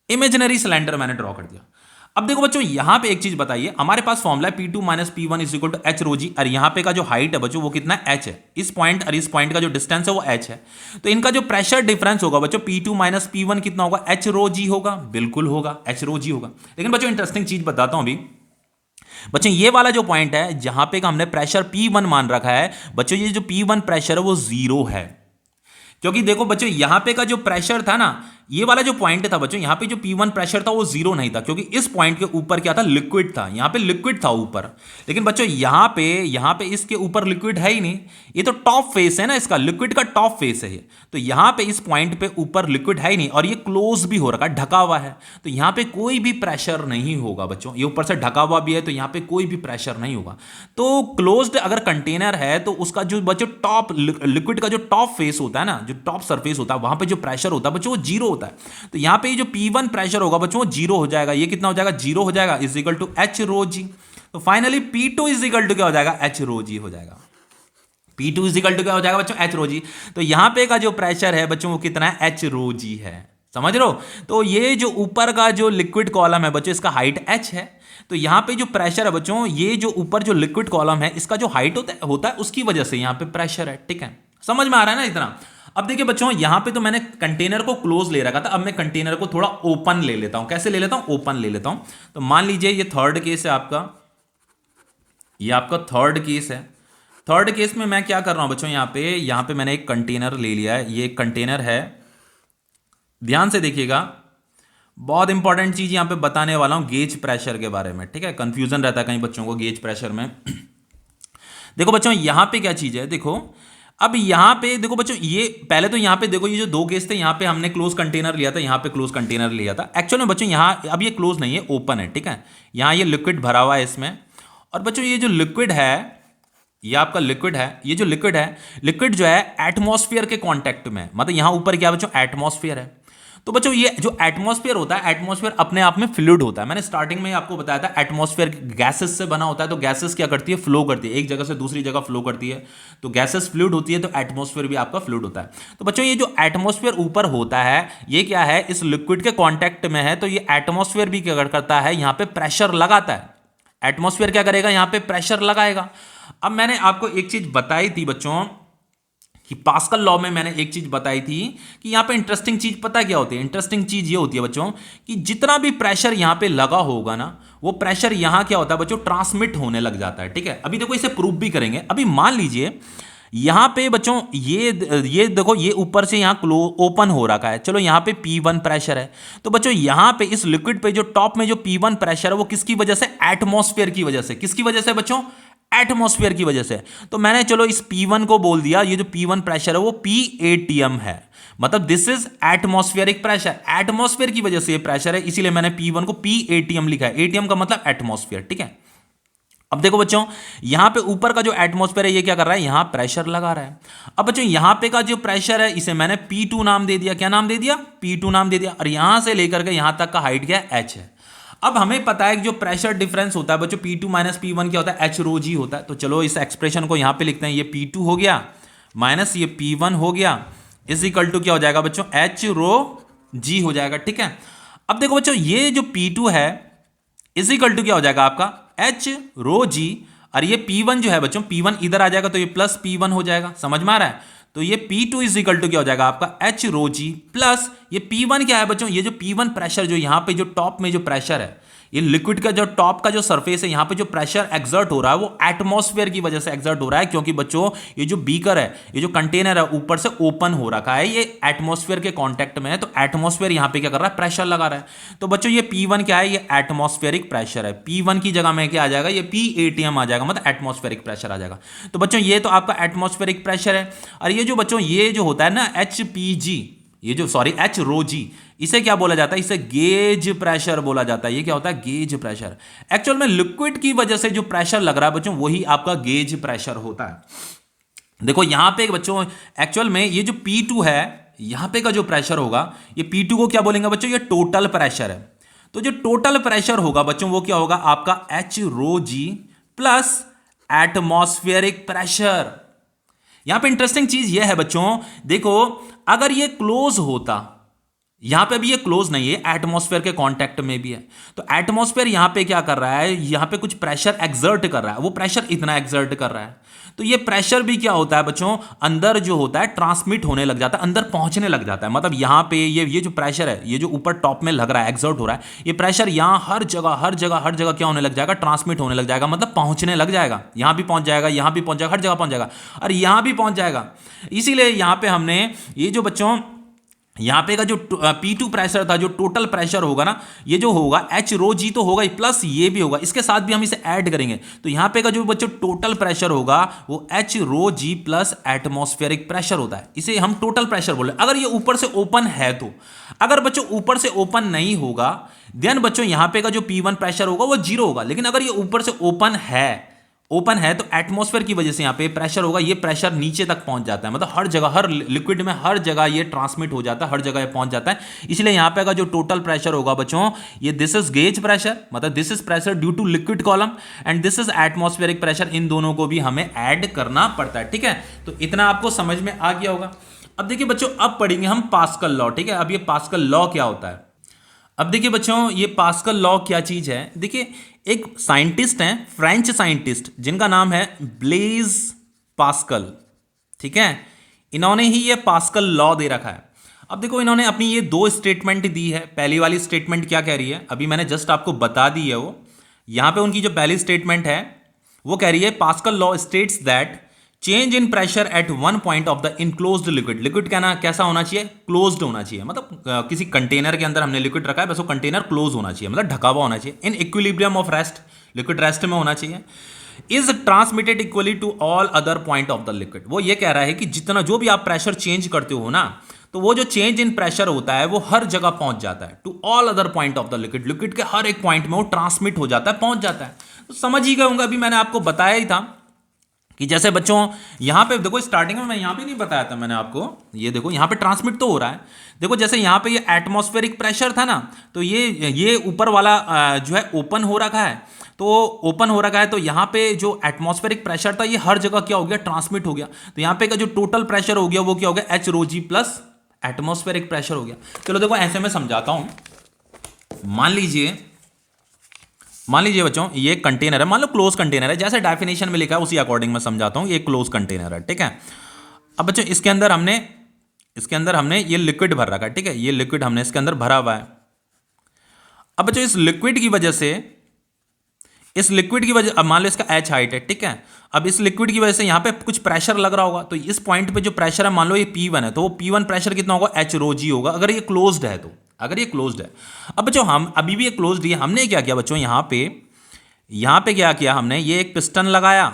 इमेजिनरी सिलेंडर मैंने ड्रॉ कर दिया। अब देखो बच्चों यहां पे एक चीज बताइए, हमारे पास फॉर्मूला है P2 minus P1 is equal to h rho g, और यहां पे का जो हाइट है बच्चों वो कितना है, h है। इस पॉइंट और इस पॉइंट का जो डिस्टेंस है वो h है। तो इनका जो प्रेशर डिफरेंस होगा बच्चों P2 माइनस P1 कितना होगा, h रो जी होगा, बिल्कुल होगा, h रो जी होगा। लेकिन बच्चों इंटरेस्टिंग चीज बताता हूं अभी बच्चों, ये वाला जो पॉइंट है जहां पे का हमने प्रेशर P1 मान रखा है बच्चों, ये जो P1 प्रेशर है वो जीरो है। क्योंकि देखो बच्चों यहां पे का जो प्रेशर था ना, ये वाला जो पॉइंट था बच्चों, यहां पे जो P1 प्रेशर था वो जीरो नहीं था, क्योंकि इस पॉइंट के ऊपर क्या था, लिक्विड था, यहां पे लिक्विड था ऊपर। लेकिन बच्चों यहां पे इसके ऊपर लिक्विड है ही नहीं, ये तो टॉप फेस है ना, इसका लिक्विड का टॉप फेस है ये। तो यहां पे इस पॉइंट पे ऊपर लिक्विड है ही नहीं, और ये क्लोज भी हो रखा है, ढका हुआ है, तो यहां पे कोई भी प्रेशर नहीं होगा बच्चों। ये ऊपर से ढका हुआ भी है, तो यहां पे कोई भी प्रेशर नहीं होगा। तो क्लोज्ड अगर कंटेनर है तो उसका जो बच्चों टॉप लिक्विड का जो टॉप फेस होता है ना, जो टॉप सरफेस होता है, वहां पे जो प्रेशर होता है बच्चों वो जीरो होता है। तो यहां पे जो P1 प्रेशर होगा बच्चों वो जीरो हो जाएगा। ये कितना हो जाएगा, जीरो हो जाएगा, is equal to h rho जी। तो finally P2 is equal to क्या हो जाएगा, एच रो जी हो जाएगा। P2 इज इक्वल टू क्या हो जाएगा बच्चों, एच रो जी। तो यहां पे का जो प्रेशर है बच्चों वो कितना है, एच रो जी है, समझ रहे हो। तो ये जो ऊपर का जो लिक्विड कॉलम है बच्चों, इसका हाइट h है। तो यहां पे जो प्रेशर है बच्चों, ये जो ऊपर जो लिक्विड कॉलम है इसका जो हाइट होता है उसकी वजह से यहां पे प्रेशर है, ठीक है, समझ में आ रहा है ना इतना। अब देखिए बच्चों यहां पे तो मैंने कंटेनर को क्लोज ले रखा था, अब मैं कंटेनर को थोड़ा ओपन ले लेता हूं। कैसे ले लेता हूं, ओपन ले लेता हूं। तो मान लीजिए ये थर्ड केस है आपका, ये आपका थर्ड केस है। थर्ड केस में मैं क्या कर रहा हूं बच्चों, यहां पे मैंने एक कंटेनर ले लिया है, ये एक कंटेनर है, ध्यान से देखिएगा, बहुत इंपॉर्टेंट चीज यहां पे बताने वाला हूं गेज प्रेशर के बारे में, ठीक है, कंफ्यूजन रहता है कहीं बच्चों को गेज प्रेशर में। देखो बच्चों यहां पे क्या चीज है, देखो अब यहां पे देखो बच्चों, ये पहले तो यहां पे देखो, ये जो दो केस थे, यहां पे हमने क्लोज कंटेनर लिया था, यहां पे क्लोज कंटेनर लिया था। एक्चुअल में बच्चों यहां अब ये क्लोज नहीं है, ओपन है, ठीक है, यहां ये लिक्विड भरा हुआ है इसमें। और बच्चों ये जो लिक्विड है, ये आपका लिक्विड है, ये जो लिक्विड है, लिक्विड जो है एटमॉस्फेयर के कांटेक्ट में, मतलब यहां ऊपर क्या बच्चों, एटमॉस्फेयर है। तो बच्चों ये जो एटमॉस्फेयर होता है, एटमॉस्फेयर अपने आप में फ्लूइड होता है। मैंने स्टार्टिंग में आपको बताया था एटमॉस्फेयर गैसेस से बना होता है। तो गैसेस क्या करती है, फ्लो करती है, एक जगह से दूसरी जगह फ्लो करती है। तो गैसेस फ्लूइड होती है, तो एटमॉस्फेयर भी आपका फ्लूइड होता है। तो बच्चों ये जो एटमॉस्फेयर ऊपर होता है, ये क्या है, इस लिक्विड के कॉन्टैक्ट में है, तो ये एटमॉस्फेयर भी क्या करता है, यहां पर प्रेशर लगाता है। एटमॉस्फेयर क्या करेगा, यहां पे प्रेशर लगाएगा। अब मैंने आपको एक चीज बताई थी बच्चों कि पास्कल लॉ में मैंने एक चीज बताई थी कि यहां पे इंटरेस्टिंग चीज पता क्या होती है, इंटरेस्टिंग चीज ये होती है बच्चों कि जितना भी प्रेशर यहां पे लगा होगा ना, वो प्रेशर यहां क्या होता है बच्चों, ट्रांसमिट होने लग जाता है, ठीक है। अभी देखो इसे प्रूव भी करेंगे। अभी मान लीजिए यहां पे बच्चों ये देखो, ये ऊपर से यहां ओपन हो रखा है, चलो यहां पे P1 प्रेशर है। तो बच्चों यहां पे इस लिक्विड पे जो टॉप में जो P1 प्रेशर है वो किसकी वजह से, एटमॉस्फेयर की वजह से। किसकी वजह से बच्चों, एटमॉस्फेयर की वजह से। तो मैंने चलो इस P1 को बोल दिया, ये जो P1 प्रेशर है वो PATM है, मतलब this is atmospheric pressure. Atmosphere की वजह से ये प्रेशर है, इसीलिए मैंने P1 को PATM लिखा है। ATM का मतलब एटमॉस्फेयर, ठीक है। अब देखो बच्चों यहां पे ऊपर का जो एटमॉस्फेयर है ये क्या कर रहा है, यहां प्रेशर लगा रहा है। अब बच्चों यहां पे का जो प्रेशर है इसे मैंने P2 नाम दे दिया। क्या नाम दे दिया, P2 नाम दे दिया। और यहां से लेकर के यहां तक का हाइट क्या है, h है। अब हमें पता है कि जो प्रेशर डिफरेंस होता है बच्चों P2 माइनस P1 क्या होता है, एच रो जी होता है। तो चलो इस एक्सप्रेशन को यहां पे लिखते हैं, ये P2 हो गया माइनस ये P1 हो गया, इज इक्वल टू क्या हो जाएगा बच्चों, एच रो जी हो जाएगा, ठीक है। अब देखो बच्चों ये जो P2 है इज इक्वल टू क्या हो जाएगा आपका, एच रो जी, और ये P1 जो है बच्चों, P1 इधर आ जाएगा तो ये प्लस P1 हो जाएगा, समझ में आ रहा है। तो ये P2 इज इक्वल टू क्या हो जाएगा आपका एच रो जी प्लस ये P1 क्या है बच्चों, ये जो P1 प्रेशर जो यहां पे जो टॉप में जो प्रेशर है, ये लिक्विड का जो टॉप का जो सरफेस है यहां पे जो प्रेशर एक्सर्ट हो रहा है वो एटमॉस्फेयर की वजह से एक्सर्ट हो रहा है, क्योंकि बच्चों ये जो बीकर है, ये जो कंटेनर है ऊपर से ओपन हो रखा है, ये एटमॉस्फेयर के कांटेक्ट में है, तो एटमॉस्फेयर यहां पे क्या कर रहा है, प्रेशर लगा रहा है। तो बच्चों ये P1 क्या है, ये एटमॉस्फेरिक प्रेशर है। P1 की जगह में क्या आ जाएगा, ये PATM आ जाएगा, मतलब एटमॉस्फेरिक प्रेशर आ जाएगा। तो बच्चों ये तो आपका एटमॉस्फेरिक प्रेशर है। और ये जो बच्चों ये जो होता है ना HPG, ये जो सॉरी एच रो जी, इसे क्या बोला जाता है, इसे गेज प्रेशर बोला जाता है। ये क्या होता है, गेज प्रेशर। एक्चुअल में लिक्विड की वजह से जो प्रेशर लग रहा है बच्चों, वही आपका गेज प्रेशर होता है। देखो यहां पे बच्चों, एक्चुअल में ये जो P2 है, यहां पे का जो प्रेशर होगा, ये P2 को क्या बोलेंगे बच्चों, ये टोटल प्रेशर है। तो जो टोटल प्रेशर होगा बच्चों, वो क्या होगा आपका एच रो जी प्लस एटमॉस्फेरिक प्रेशर। यहां पे इंटरेस्टिंग चीज ये है बच्चों, देखो अगर ये क्लोज होता, यहां पे भी ये क्लोज नहीं है, एटमॉस्फेयर के कांटेक्ट में भी है, तो एटमॉस्फेयर यहां पे क्या कर रहा है, यहां पे कुछ प्रेशर एक्सर्ट कर रहा है, वो प्रेशर इतना एक्सर्ट कर रहा है, तो ये प्रेशर भी क्या होता है बच्चों, अंदर जो होता है ट्रांसमिट होने लग जाता है, अंदर पहुंचने लग जाता है। मतलब यहां पे ये जो प्रेशर है, ये जो ऊपर टॉप में लग रहा है, एक्सर्ट हो रहा है, ये प्रेशर यहां हर जगह हर जगह हर जगह क्या होने लग जाएगा, ट्रांसमिट होने लग जाएगा, मतलब पहुंचने लग जाएगा। यहां भी पहुंच जाएगा, यहां भी पहुंच जाएगा, हर जगह पहुंच जाएगा, और यहां भी पहुंच जाएगा। इसीलिए यहां पे हमने ये जो बच्चों यहां पे का जो P2 प्रेशर था, जो टोटल प्रेशर होगा ना, ये जो होगा एच रो जी तो होगा ही, प्लस ये भी होगा, इसके साथ भी हम इसे ऐड करेंगे, तो यहां पे का जो बच्चों टोटल प्रेशर होगा वो एच रो जी प्लस एटमॉस्फेरिक प्रेशर होता है। इसे हम टोटल प्रेशर बोले। अगर ये ऊपर से ओपन है तो, अगर बच्चों ऊपर से ओपन नहीं होगा, देन बच्चों यहां पे का जो P1 प्रेशर होगा वो 0 होगा। लेकिन अगर ये ऊपर से ओपन है तो एटमॉस्फेयर की वजह से यहां पे प्रेशर होगा, ये प्रेशर नीचे तक पहुंच जाता है, मतलब हर जगह, हर लिक्विड में हर जगह ये ट्रांसमिट हो जाता है, हर जगह ये पहुंच जाता है। इसलिए यहां पे का जो टोटल प्रेशर होगा बच्चों, ये दिस इज गेज प्रेशर, मतलब this is pressure due to liquid column, and this is atmospheric pressure. इन दोनों को भी हमें ऐड करना पड़ता है, ठीक है। तो इतना आपको समझ में आ गया होगा। अब देखिए बच्चों, अब पढ़ेंगे हम पास्कल लॉ, ठीक है। अब ये पास्कल लॉ क्या होता है, अब देखिए बच्चों ये पास्कल लॉ क्या चीज है। देखिए एक साइंटिस्ट हैं, फ्रेंच साइंटिस्ट, जिनका नाम है ब्लेज पास्कल, ठीक है। इन्होंने ही ये पास्कल लॉ दे रखा है। अब देखो इन्होंने अपनी ये 2 स्टेटमेंट दी है। पहली वाली स्टेटमेंट क्या कह रही है, अभी मैंने जस्ट आपको बता दी है वो। यहां पे उनकी जो पहली स्टेटमेंट है वो कह रही है, pascal law states that change in pressure at one point of the enclosed liquid, liquid कहना कैसा होना चाहिए, क्लोज्ड होना चाहिए, मतलब किसी कंटेनर के अंदर हमने लिक्विड रखा है, बस वो कंटेनर क्लोज होना चाहिए, मतलब ढका हुआ होना चाहिए। In equilibrium of rest, liquid rest में होना चाहिए। Is transmitted equally to all other point of the liquid, वो ये कह रहा है कि जितना जो भी आप प्रेशर चेंज करते हो ना, तो वो जो चेंज इन प्रेशर होता है वो हर जगह पहुंच जाता है, to all other point of the liquid, liquid के हर एक पॉइंट में वो ट्रांसमिट हो जाता है, पहुंच जाता है। तो समझ ही गए होंगे, अभी मैंने आपको बताया ही था कि जैसे बच्चों यहां पे देखो, स्टार्टिंग में मैं यहां पे नहीं बताया था मैंने आपको, ये देखो यहां पे ट्रांसमिट तो हो रहा है। देखो जैसे यहां पे ये एटमॉस्फेरिक प्रेशर था ना, तो ये ऊपर वाला जो है ओपन हो रखा है, तो ओपन हो रखा है, तो यहां पे जो एटमॉस्फेरिक प्रेशर था ये हर जगह क्या हो गया, ट्रांसमिट हो गया। तो यहां पे का जो टोटल प्रेशर हो गया वो क्या हो गया, एच रो जी प्लस एटमॉस्फेरिक प्रेशर हो गया। चलो देखो ऐसे में समझाता हूं। मान लीजिए बच्चों ये कंटेनर है, मान लो क्लोज कंटेनर है, जैसे डेफिनेशन में लिखा है उसी अकॉर्डिंग मैं समझाता हूं। ये क्लोज कंटेनर है, ठीक है। अब बच्चों इसके अंदर हमने ये लिक्विड भर रखा है, ठीक है। ये लिक्विड हमने इसके अंदर भरा हुआ है। अब बच्चों इस लिक्विड की वजह अब मान लो इसका H हाइट है, ठीक है। अब इस लिक्विड की वजह से यहां पे कुछ प्रेशर लग रहा होगा, तो इस पॉइंट पे जो प्रेशर है, मान लो ये P1 है, तो वो P1 प्रेशर कितना होगा, H रो जी होगा, अगर ये क्लोज्ड है तो, अगर ये क्लोज्ड है। अब बच्चों हम अभी भी ये क्लोज्ड है, हमने क्या किया बच्चों, यहां पे क्या किया हमने, ये एक पिस्टन लगाया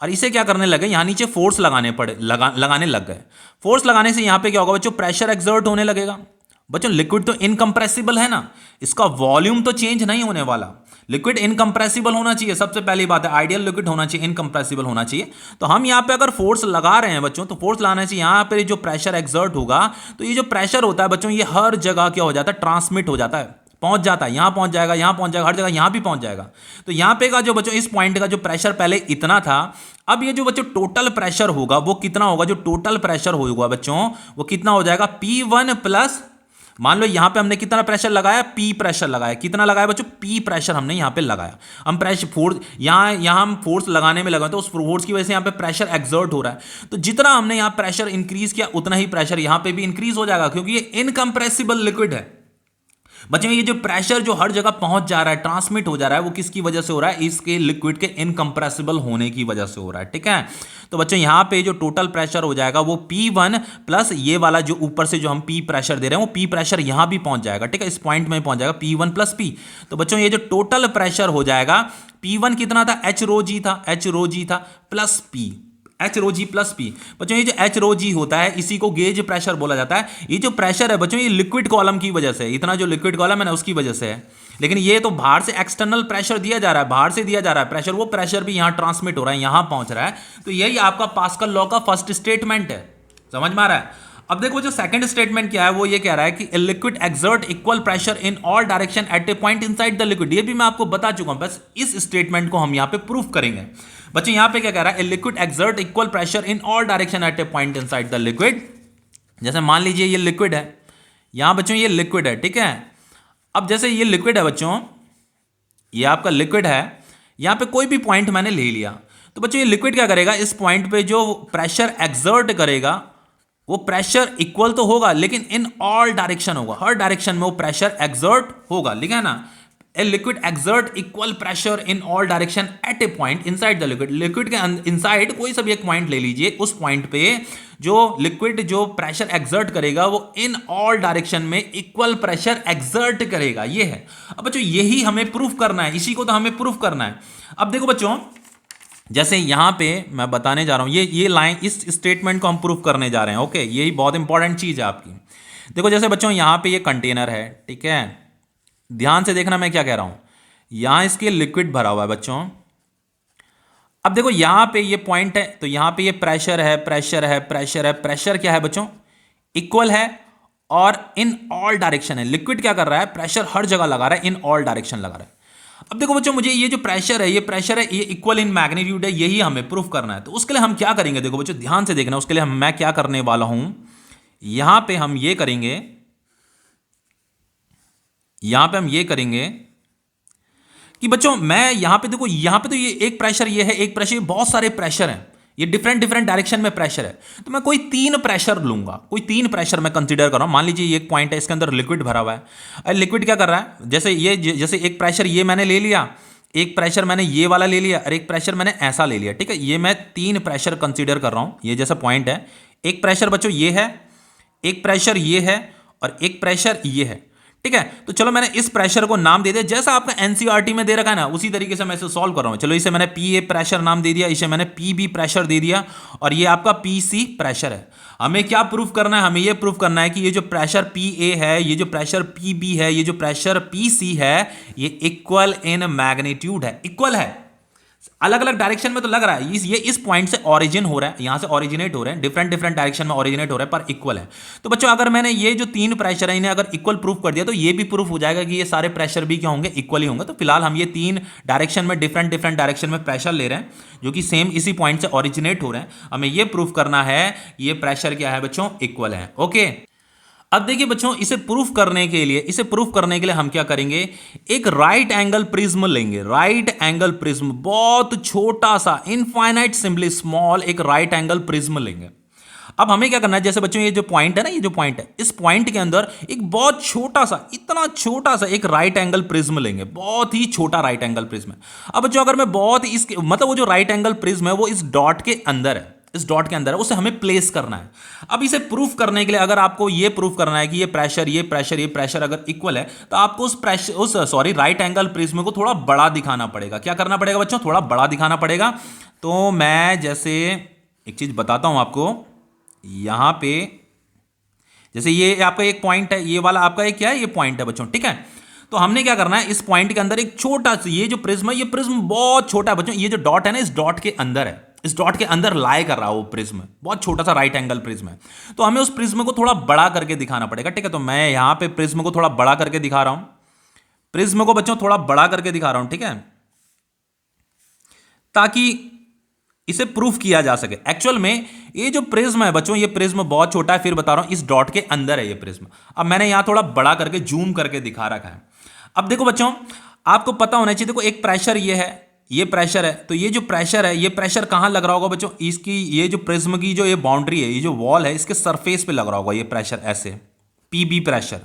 और इसे क्या करने लगे, यहां नीचे फोर्स लगाने लग गए। फोर्स लगाने से यहां पे क्या होगा बच्चों, प्रेशर एक्सर्ट होने लगेगा। बच्चों लिक्विड तो इनकंप्रेसिबल है ना, इसका वॉल्यूम तो चेंज नहीं होने वाला। लिक्विड इनकंप्रेसिबल होना चाहिए, सबसे पहली बात है, आइडियल लिक्विड होना चाहिए, इनकंप्रेसिबल होना चाहिए। तो हम यहां पे अगर फोर्स लगा रहे हैं बच्चों, तो फोर्स लगाने से यहां पे जो प्रेशर एक्सर्ट होगा, तो ये जो प्रेशर होता है बच्चों, ये हर जगह क्या हो जाता है, ट्रांसमिट हो जाता है, पहुंच जाता है, यहां पहुंच जाएगा, यहां पहुंच जाएगा, हर जगह यहां भी पहुंच जाएगा। तो यहां पे का जो बच्चों इस पॉइंट का जो प्रेशर पहले इतना था, अब ये जो बच्चों टोटल प्रेशर होगा वो कितना होगा, जो टोटल प्रेशर होगा बच्चों वो कितना हो जाएगा, P1 प्लस मान लो यहां पे हमने कितना प्रेशर लगाया, पी प्रेशर लगाया। कितना लगाया बच्चों, पी प्रेशर हमने यहां पे लगाया। हम प्रेशर फोर्स यहां हम फोर्स लगाने में लगाए तो उस फोर्स की वजह से यहां पे प्रेशर एक्सर्ट हो रहा है। तो जितना हमने यहां प्रेशर इंक्रीज किया उतना ही प्रेशर यहां पे भी इंक्रीज हो जाएगा, क्योंकि ये इनकंप्रेसिबल लिक्विड है। बच्चों ये जो प्रेशर जो हर जगह पहुंच जा रहा है, ट्रांसमिट हो जा रहा है, वो किसकी वजह से हो रहा है, इसके लिक्विड के इनकंप्रेसिबल होने की वजह से हो रहा है। ठीक है, तो बच्चों यहां पे जो टोटल प्रेशर हो जाएगा वो P1 प्लस ये वाला जो ऊपर से जो हम P प्रेशर दे रहे हैं वो P प्रेशर यहां भी पहुंच जाएगा। ठीक है, इस पॉइंट में पहुंच जाएगा P1 प्लस P। तो बच्चों ये जो टोटल प्रेशर हो जाएगा, P1 कितना था, H रो जी था, H रो जी था प्लस P, एच रो जी प्लस पी। बच्चों ये जो एच रो जी होता है इसी को गेज प्रेशर बोला जाता है। ये जो प्रेशर है बच्चों ये लिक्विड कॉलम की वजह से, इतना जो लिक्विड कॉलम है ना उसकी वजह से है। लेकिन ये तो बाहर से एक्सटर्नल प्रेशर दिया जा रहा है, बाहर से दिया जा रहा है प्रेशर, वो प्रेशर भी यहां ट्रांसमिट हो रहा है, यहां पहुंच रहा है। तो यही आपका पास्कल लॉ का फर्स्ट स्टेटमेंट है। समझ में आ रहा है? अब देखो जो सेकंड स्टेटमेंट क्या है, वो ये कह रहा है कि a liquid exert equal pressure in all direction at A point inside the liquid. ये भी मैं आपको बता चुका हूं, बस इस स्टेटमेंट को हम यहां पे प्रूफ करेंगे। बच्चों यहां पे क्या कह रहा है, a liquid exert equal pressure in all direction at A point inside the liquid. जैसे मान लीजिए ये लिक्विड है, यहां बच्चों ये लिक्विड है। ठीक है, अब जैसे ये लिक्विड है बच्चों, ये आपका लिक्विड है, यहां पे कोई भी पॉइंट मैंने ले लिया, तो बच्चों ये लिक्विड क्या करेगा, इस पॉइंट पे जो प्रेशर एक्सर्ट करेगा वो प्रेशर इक्वल तो होगा लेकिन इन ऑल डायरेक्शन होगा, हर डायरेक्शन में वो प्रेशर एक्सर्ट होगा। लिखा है ना, a liquid exert equal pressure in all direction at A point inside the liquid. Liquid के इनसाइड कोई सा भी एक पॉइंट ले लीजिए, उस पॉइंट पे जो लिक्विड जो प्रेशर एक्सर्ट करेगा वो इन ऑल डायरेक्शन में इक्वल प्रेशर एक्सर्ट करेगा। ये है। अब बच्चों यही हमें प्रूफ करना है, इसी को तो हमें प्रूफ करना है। अब देखो बच्चों, जैसे यहां पे मैं बताने जा रहा हूं, ये लाइन, इस स्टेटमेंट को हम प्रूफ करने जा रहे हैं। ओके, यही बहुत इंपॉर्टेंट चीज है आपकी। देखो जैसे बच्चों यहां पे ये कंटेनर है, ठीक है, ध्यान से देखना मैं क्या कह रहा हूं। यहां इसके लिक्विड भरा हुआ है बच्चों। अब देखो यहां पे ये पॉइंट है, तो यहां पे ये प्रेशर है, प्रेशर है, प्रेशर है, प्रेशर क्या है बच्चों, इक्वल है और इन ऑल डायरेक्शन है। लिक्विड क्या कर रहा है, प्रेशर हर जगह लगा रहा है, इन ऑल डायरेक्शन लगा रहा है। अब देखो बच्चों, मुझे ये जो प्रेशर है, ये प्रेशर है, ये इक्वल इन मैग्नीट्यूड है, यही हमें प्रूफ करना है। तो उसके लिए हम क्या करेंगे, देखो बच्चों ध्यान से देखना, उसके लिए मैं क्या करने वाला हूं, यहां पे हम ये करेंगे, यहां पे हम ये करेंगे कि बच्चों मैं यहां पे देखो, यहां पे तो ये एक प्रेशर, ये है एक प्रेशर, ये बहुत सारे प्रेशर हैं, ये डिफरेंट डिफरेंट डायरेक्शन में प्रेशर है। तो मैं कोई तीन प्रेशर लूंगा, कोई तीन प्रेशर मैं कंसीडर कर रहा हूं। मान लीजिए ये एक पॉइंट है, इसके अंदर लिक्विड भरा हुआ है, और लिक्विड क्या कर रहा है, जैसे एक प्रेशर ये मैंने ले लिया, एक प्रेशर मैंने ये वाला ले लिया और एक प्रेशर मैंने ऐसा ले लिया। ठीक है, ये मैं तीन प्रेशर कंसीडर कर रहा हूं। ये जैसा पॉइंट है, एक प्रेशर बच्चों ये है, एक प्रेशर ये है और एक प्रेशर ये है। ठीक है, तो चलो मैंने इस प्रेशर को नाम दे दिया, जैसा आपका एनसीईआरटी में दे रखा है ना, उसी तरीके से मैं इसे सॉल्व कर रहा हूं। चलो इसे मैंने पी ए प्रेशर नाम दे दिया, इसे मैंने पी बी प्रेशर दे दिया, और ये आपका पी सी प्रेशर है। हमें क्या प्रूफ करना है, हमें ये प्रूफ करना है कि ये जो प्रेशर पी ए है, ये जो प्रेशर पी बी है, ये जो प्रेशर पी सी है, ये इक्वल इन मैग्नीट्यूड है, इक्वल है। अलग अलग डायरेक्शन में तो लग रहा है, ये इस पॉइंट से ऑरिजिन हो रहा है, यहां से ओरिजिनेट हो रहे हैं, डिफरेंट डिफरेंट डायरेक्शन में ओरिजिनेट हो रहे हैं, पर इक्वल है। तो बच्चों अगर मैंने ये जो तीन प्रेशर है इन्हें अगर इक्वल प्रूफ कर दिया तो ये भी प्रूफ हो जाएगा कि ये सारे प्रेशर भी क्या होंगे, इक्वल ही होंगे। तो फिलहाल हम ये तीन डायरेक्शन में डिफरेंट डिफरेंट डायरेक्शन में प्रेशर ले रहे हैं जो कि सेम इसी पॉइंट से ओरिजिनेट हो रहे हैं। हमें ये प्रूफ करना है ये प्रेशर क्या है बच्चों, इक्वल है। ओके, अब देखिए बच्चों, इसे प्रूफ करने के लिए हम क्या करेंगे, एक राइट एंगल प्रिज्म लेंगे। राइट एंगल प्रिज्म, बहुत छोटा सा, इनफाइनाइट सिंपली स्मॉल, एक राइट एंगल प्रिज्म लेंगे। अब हमें क्या करना है, जैसे बच्चों ये जो पॉइंट है ना, ये जो पॉइंट है, इस पॉइंट के अंदर एक बहुत छोटा सा, इतना छोटा सा एक राइट एंगल प्रिज्म लेंगे, बहुत ही छोटा राइट एंगल प्रिज्म है। अब बच्चों अगर मैं बहुत इसके मतलब वो जो राइट एंगल प्रिज्म है वो इस डॉट के अंदर है, इस डॉट के अंदर है, उसे हमें प्लेस करना है। अब इसे प्रूफ करने के लिए अगर आपको ये प्रूफ करना है कि ये प्रेशर अगर इक्वल है, तो आपको उस राइट एंगल प्रिज्म को थोड़ा बड़ा दिखाना पड़ेगा। क्या करना पड़ेगा बच्चों, थोड़ा बड़ा दिखाना पड़ेगा। तो मैं जैसे एक चीज बताता हूं आपको, यहां पे जैसे ये आपका एक पॉइंट है, ये वाला आपका एक क्या है, ये पॉइंट है बच्चों। ठीक है, तो हमने क्या करना है, इस पॉइंट के अंदर एक छोटा सा, ये जो प्रिज्म है, ये प्रिज्म बहुत छोटा है बच्चों, ये जो डॉट है ना, इस डॉट के अंदर है, इस डॉट के अंदर लाई कर रहा है वो प्रिज्म, बहुत छोटा सा राइट एंगल प्रिज्म है। तो हमें उस प्रिज्म को थोड़ा बड़ा करके दिखाना पड़ेगा। ठीक है, तो मैं यहां पे प्रिज्म को थोड़ा बड़ा करके दिखा रहा हूं, प्रिज्म को बच्चों थोड़ा बड़ा करके दिखा रहा हूं। ठीक है, ताकि इसे प्रूफ किया जा सके। एक्चुअल में ये जो प्रिज्म है बच्चों, ये प्रिज्म बहुत छोटा है, फिर बता रहा हूं इस डॉट के अंदर है ये प्रिज्म। अब मैंने यहां थोड़ा बड़ा करके जूम करके दिखा रखा है। अब देखो बच्चों, आपको पता होना चाहिए, देखो एक प्रेशर ये है, ये प्रेशर है, तो ये जो प्रेशर है, ये प्रेशर कहां लग रहा होगा बच्चों, इसकी ये जो प्रिज्म की जो ये बाउंड्री है, ये जो वॉल है, इसके सरफेस पे लग रहा होगा ये प्रेशर, ऐसे पीबी प्रेशर।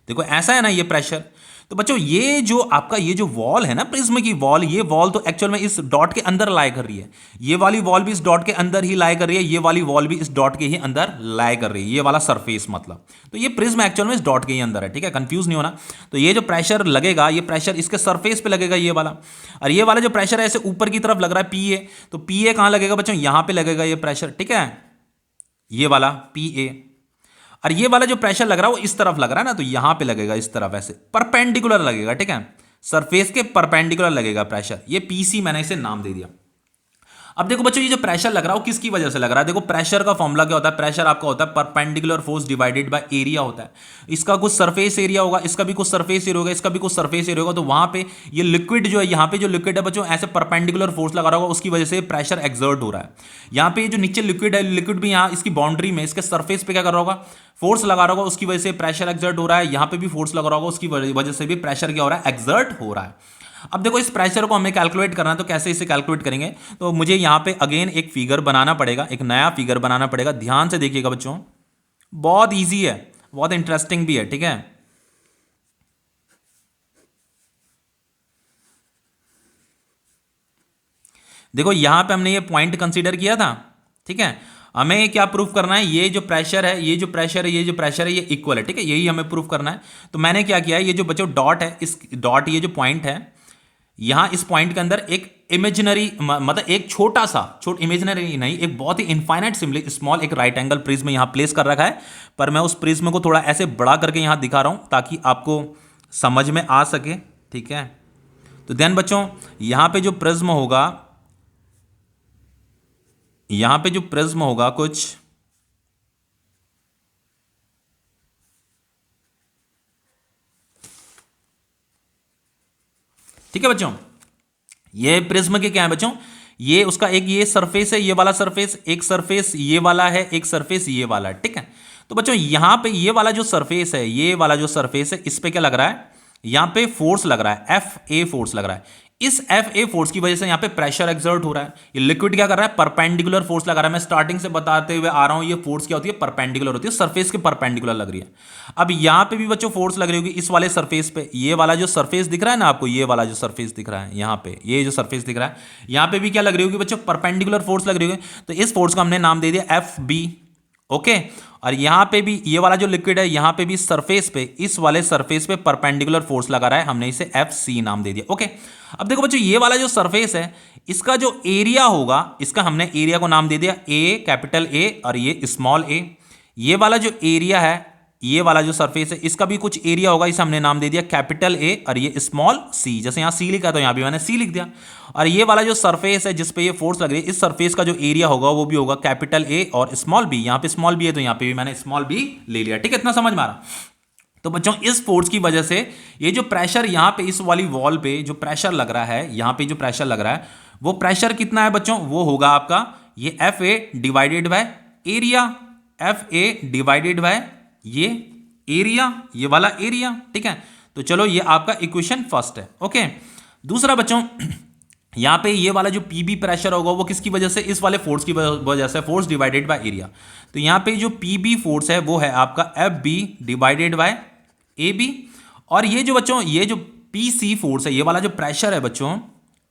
देखो ऐसा है ना ये प्रेशर। तो बच्चों ये जो आपका ये जो वॉल है ना, प्रिज्म की वॉल, ये वॉल तो एक्चुअल में इस डॉट के अंदर लाई कर रही है। ये वाली वॉल भी इस डॉट के अंदर ही लाई कर रही है, ये वाली वॉल भी इस डॉट के ही अंदर लाई कर रही है, ये वाला सरफेस मतलब। तो ये प्रिज्म एक्चुअल में इस डॉट के ही अंदर है, ठीक है, कंफ्यूज नहीं होना। तो ये जो प्रेशर लगेगा, ये प्रेशर इसके सरफेस पे लगेगा ये वाला, और ये वाला जो प्रेशर है ऐसे ऊपर की तरफ लग रहा है पी ए, तो पी ए कहां लगेगा बच्चों, यहां पे लगेगा ये प्रेशर, ठीक है, ये वाला पी ए। और ये वाला जो प्रेशर लग रहा है वो इस तरफ लग रहा है ना, तो यहां पे लगेगा इस तरफ, ऐसे परपेंडिकुलर लगेगा, ठीक है, सरफेस के परपेंडिकुलर लगेगा प्रेशर। ये पीसी मैंने इसे नाम दे दिया। अब देखो बच्चों, ये जो प्रेशर लग रहा है वो किसकी वजह से लग रहा है। देखो प्रेशर का फॉर्मूला क्या होता है, प्रेशर आपका होता है perpendicular force divided by area होता है। इसका कुछ सरफेस एरिया होगा, इसका भी कुछ सरफेस एरिया होगा, इसका भी कुछ सरफेस एरिया होगा, तो वहां पे ये लिक्विड जो है, यहाँ पे जो लिक्विड है बच्चों ऐसे परपेंडिकुलर फोर्स लगा रहा होगा, उसकी वजह से प्रेशर एक्सर्ट हो रहा है। यहाँ पे जो नीचे लिक्विड है, लिक्विड भी यहाँ इसकी बाउंड्री में, इसके सरफेस पे क्या कर रहा होगा, फोर्स लगा रहा होगा, उसकी वजह से प्रेशर एक्सर्ट हो रहा है। यहाँ पे भी फोर्स लगा रहा होगा, उसकी वजह से भी प्रेशर क्या हो रहा है, एक्सर्ट हो रहा है। अब देखो इस प्रेशर को हमें कैलकुलेट करना है, तो कैसे इसे कैलकुलेट करेंगे, तो मुझे यहां पे अगेन एक फिगर बनाना पड़ेगा, एक नया फिगर बनाना पड़ेगा। ध्यान से देखिएगा बच्चों, बहुत इजी है, बहुत इंटरेस्टिंग भी है, ठीक है। देखो यहां पे हमने ये पॉइंट कंसीडर किया था, ठीक है। हमें क्या प्रूफ करना है, ये जो प्रेशर है, ये जो प्रेशर है, ये जो प्रेशर है, ये इक्वल है, ठीक है, यही हमें प्रूफ करना है। तो मैंने क्या किया है, ये जो बच्चों डॉट है, इस डॉट ये जो पॉइंट है, यहां इस पॉइंट के अंदर एक इमेजिनरी मतलब एक छोटा सा इमेजिनरी नहीं, एक बहुत ही इनफाइनाइट सिंबल स्मॉल एक राइट एंगल प्रिज्म यहां प्लेस कर रखा है। पर मैं उस प्रिज्म को थोड़ा ऐसे बड़ा करके यहां दिखा रहा हूं ताकि आपको समझ में आ सके, ठीक है। तो देन बच्चों यहां पे जो प्रिज्म होगा, यहां पे जो प्रिज्म होगा कुछ, ठीक है बच्चों, ये प्रिज्म के क्या है बच्चों, ये उसका एक ये सरफेस है, ये वाला सरफेस, एक सरफेस ये वाला है, एक सरफेस ये वाला है, ठीक है। तो बच्चों यहां पे ये वाला जो सरफेस है, ये वाला जो सरफेस है, इस पे क्या लग रहा है, यहां पे फोर्स लग रहा है, एफ ए फोर्स लग रहा है। इस एफ ए फोर्स की वजह से यहां पे प्रेशर एक्सर्ट हो रहा है। ये लिक्विड क्या कर रहा है, परपेंडिकुलर फोर्स लगा रहा है। मैं स्टार्टिंग से बताते हुए आ रहा हूं, ये फोर्स क्या होती है, परपेंडिकुलर होती है, सरफेस के परपेंडिकुलर लग रही है। अब यहां पे भी बच्चों फोर्स लग रही होगी इस वाले सरफेस पे, ये वाला जो सरफेस दिख रहा है ना आपको, ये वाला जो सरफेस दिख रहा है यहां पे, ये जो सरफेस दिख रहा है, यहां पे भी क्या लग रही होगी बच्चों, परपेंडिकुलर फोर्स लग रही होगी। तो इस फोर्स को हमने नाम दे दिया एफ बी, ओके। और यहां पे भी ये वाला जो लिक्विड है, यहां पे भी सरफेस पे, इस वाले सरफेस पे परपेंडिकुलर फोर्स लगा रहा है, हमने इसे एफ सी नाम दे दिया, ओके। अब देखो बच्चों ये वाला जो सरफेस है, इसका जो एरिया होगा, इसका हमने एरिया को नाम दे दिया ए, कैपिटल ए, और ये स्मॉल ए। ये वाला जो एरिया है, ये वाला जो सरफेस है, इसका भी कुछ एरिया होगा, इसे हमने नाम दे दिया कैपिटल ए, और ये स्मॉल सी। जैसे यहां सी लिखा तो यहां भी मैंने सी लिख दिया। और ये वाला जो सरफेस है जिस पे ये फोर्स लग रही है, इस सरफेस का जो एरिया होगा वो भी होगा कैपिटल ए और स्मॉल बी। यहां पे स्मॉल बी है तो यहां पे भी मैंने स्मॉल बी ले लिया, ठीक है, इतना समझ में आ रहा। तो बच्चों इस फोर्स की वजह से ये जो प्रेशर यहां पे इस वाली वॉल पे जो प्रेशर लग रहा है, यहां पे जो प्रेशर लग रहा है, वो प्रेशर कितना है बच्चों, वो होगा आपका ये F A divided by area, F A divided by ये एरिया, ये वाला एरिया, ठीक है। तो चलो ये आपका इक्वेशन फर्स्ट है, ओके। दूसरा बच्चों यहां पे ये वाला जो पीबी प्रेशर होगा वो किसकी वजह से, इस वाले फोर्स की वजह से, फोर्स डिवाइडेड बाय एरिया। तो यहां पे जो पीबी फोर्स है वो है आपका F B divided by A B. और ये जो बच्चों ये जो पी सी फोर्स है, ये वाला जो प्रेशर है बच्चों,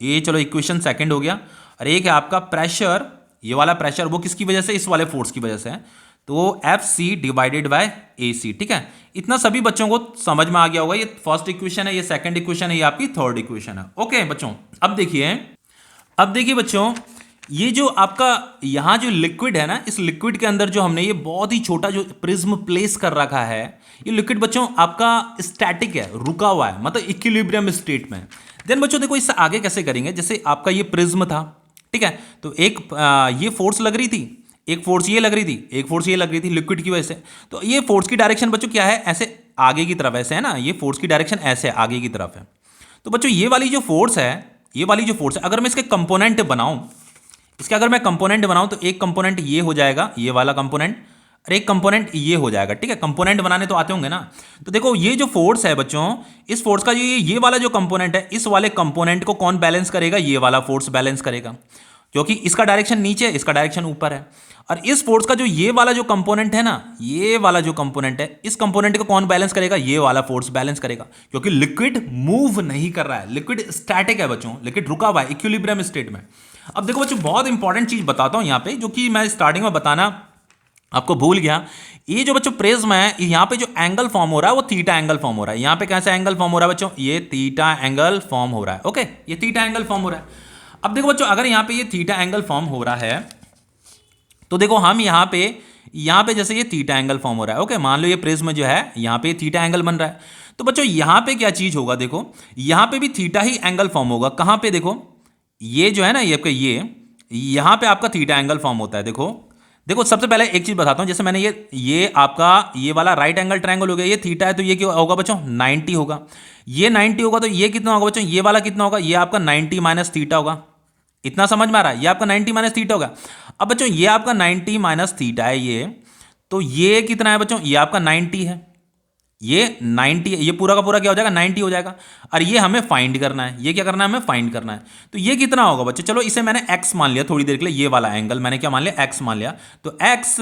ये चलो इक्वेशन सेकंड हो गया। और एक है आपका प्रेशर, ये वाला प्रेशर वो किसकी वजह से, इस वाले फोर्स की वजह से है, तो एफ सी डिवाइडेड बाय ए सी, ठीक है। इतना सभी बच्चों को समझ में आ गया होगा। ये फर्स्ट इक्वेशन है, ये सेकंड इक्वेशन है, ये आपकी थर्ड इक्वेशन है, ओके बच्चों। अब देखिए बच्चों, ये जो आपका यहां जो लिक्विड है ना, इस लिक्विड के अंदर जो हमने ये बहुत ही छोटा जो प्रिज्म प्लेस कर रखा है, ये लिक्विड बच्चों आपका स्टैटिक है, रुका हुआ है, मतलब इक्विलिब्रियम स्टेट में। देन बच्चों देखो इससे आगे कैसे करेंगे, जैसे आपका ये प्रिज्म था, ठीक है, तो एक ये फोर्स लग रही थी, एक फोर्स ये लग रही थी, एक फोर्स ये लग रही थी लिक्विड की वजह से। तो ये फोर्स की डायरेक्शन बच्चों क्या है, ऐसे आगे की तरफ, ऐसे है ना, ये फोर्स की डायरेक्शन ऐसे आगे की तरफ है। तो बच्चों ये वाली जो फोर्स है, ये वाली जो फोर्स है, अगर मैं इसके कंपोनेंट बनाऊं, इसके अगर मैं कंपोनेंट बनाऊं तो एक कंपोनेंट ये हो जाएगा, ये वाला कंपोनेंट, और एक कंपोनेंट ये हो जाएगा, ठीक है। कंपोनेंट बनाने तो आते होंगे ना। तो देखो ये जो फोर्स है बच्चों, इस फोर्स का जो ये वाला जो कंपोनेंट है, इस वाले कंपोनेंट को कौन बैलेंस करेगा? ये वाला फोर्स बैलेंस करेगा, क्योंकि इसका डायरेक्शन नीचे है, इसका डायरेक्शन ऊपर है। और इस फोर्स का जो ये वाला जो कंपोनेंट है ना, ये वाला जो कंपोनेंट है, इस कंपोनेंट को कौन बैलेंस करेगा? ये वाला फोर्स बैलेंस करेगा, क्योंकि लिक्विड मूव नहीं कर रहा है, लिक्विड स्टैटिक है बच्चों, लिक्विड रुका हुआ है इक्विलिब्रियम स्टेट में। अब देखो बच्चों, बहुत इंपॉर्टेंट चीज बताता हूं यहां पे, जो कि मैं स्टार्टिंग में बताना आपको भूल गया। ये जो बच्चों प्रिज्म है, यहां पे जो एंगल फॉर्म हो रहा है वो थीटा एंगल फॉर्म हो रहा है। यहां पे कैसा एंगल फॉर्म हो रहा है बच्चों? ये थीटा एंगल फॉर्म हो रहा है। ओके, ये थीटा एंगल फॉर्म हो रहा है। अब देखो बच्चों, अगर यहां पे ये थीटा एंगल फॉर्म हो रहा है, तो देखो हम यहां पे जैसे ये थीटा एंगल फॉर्म हो रहा है। ओके, मान लो ये प्रिज्म जो है, यहां पे थीटा एंगल बन रहा है। तो बच्चों यहां पे क्या चीज होगा? देखो यहां पे भी थीटा ही एंगल फॉर्म होगा। कहां पे? देखो ये जो है ना, ये यहां पे आपका थीटा एंगल फॉर्म होता है। देखो देखो, सबसे पहले एक चीज बताता हूं। जैसे मैंने ये आपका ये वाला राइट एंगल ट्रायंगल हो गया, ये थीटा है, तो ये क्या होगा बच्चों? 90 होगा। ये 90 होगा, तो ये कितना होगा बच्चों? ये वाला कितना होगा? ये आपका 90 माइनस थीटा होगा। इतना समझ में आ रहा है? ये आपका 90 माइनस थीटा होगा। अब बच्चों ये आपका 90 माइनस थीटा है ये, तो ये कितना है बच्चों? ये आपका 90 है, ये 90 है, ये पूरा का पूरा क्या हो जाएगा? 90 हो जाएगा। और ये हमें फाइंड करना है, ये क्या करना है? हमें फाइंड करना है। तो ये कितना होगा बच्चों? चलो इसे मैंने x मान लिया थोड़ी देर के लिए, ये वाला एंगल मैंने क्या मान लिया? x मान लिया। तो x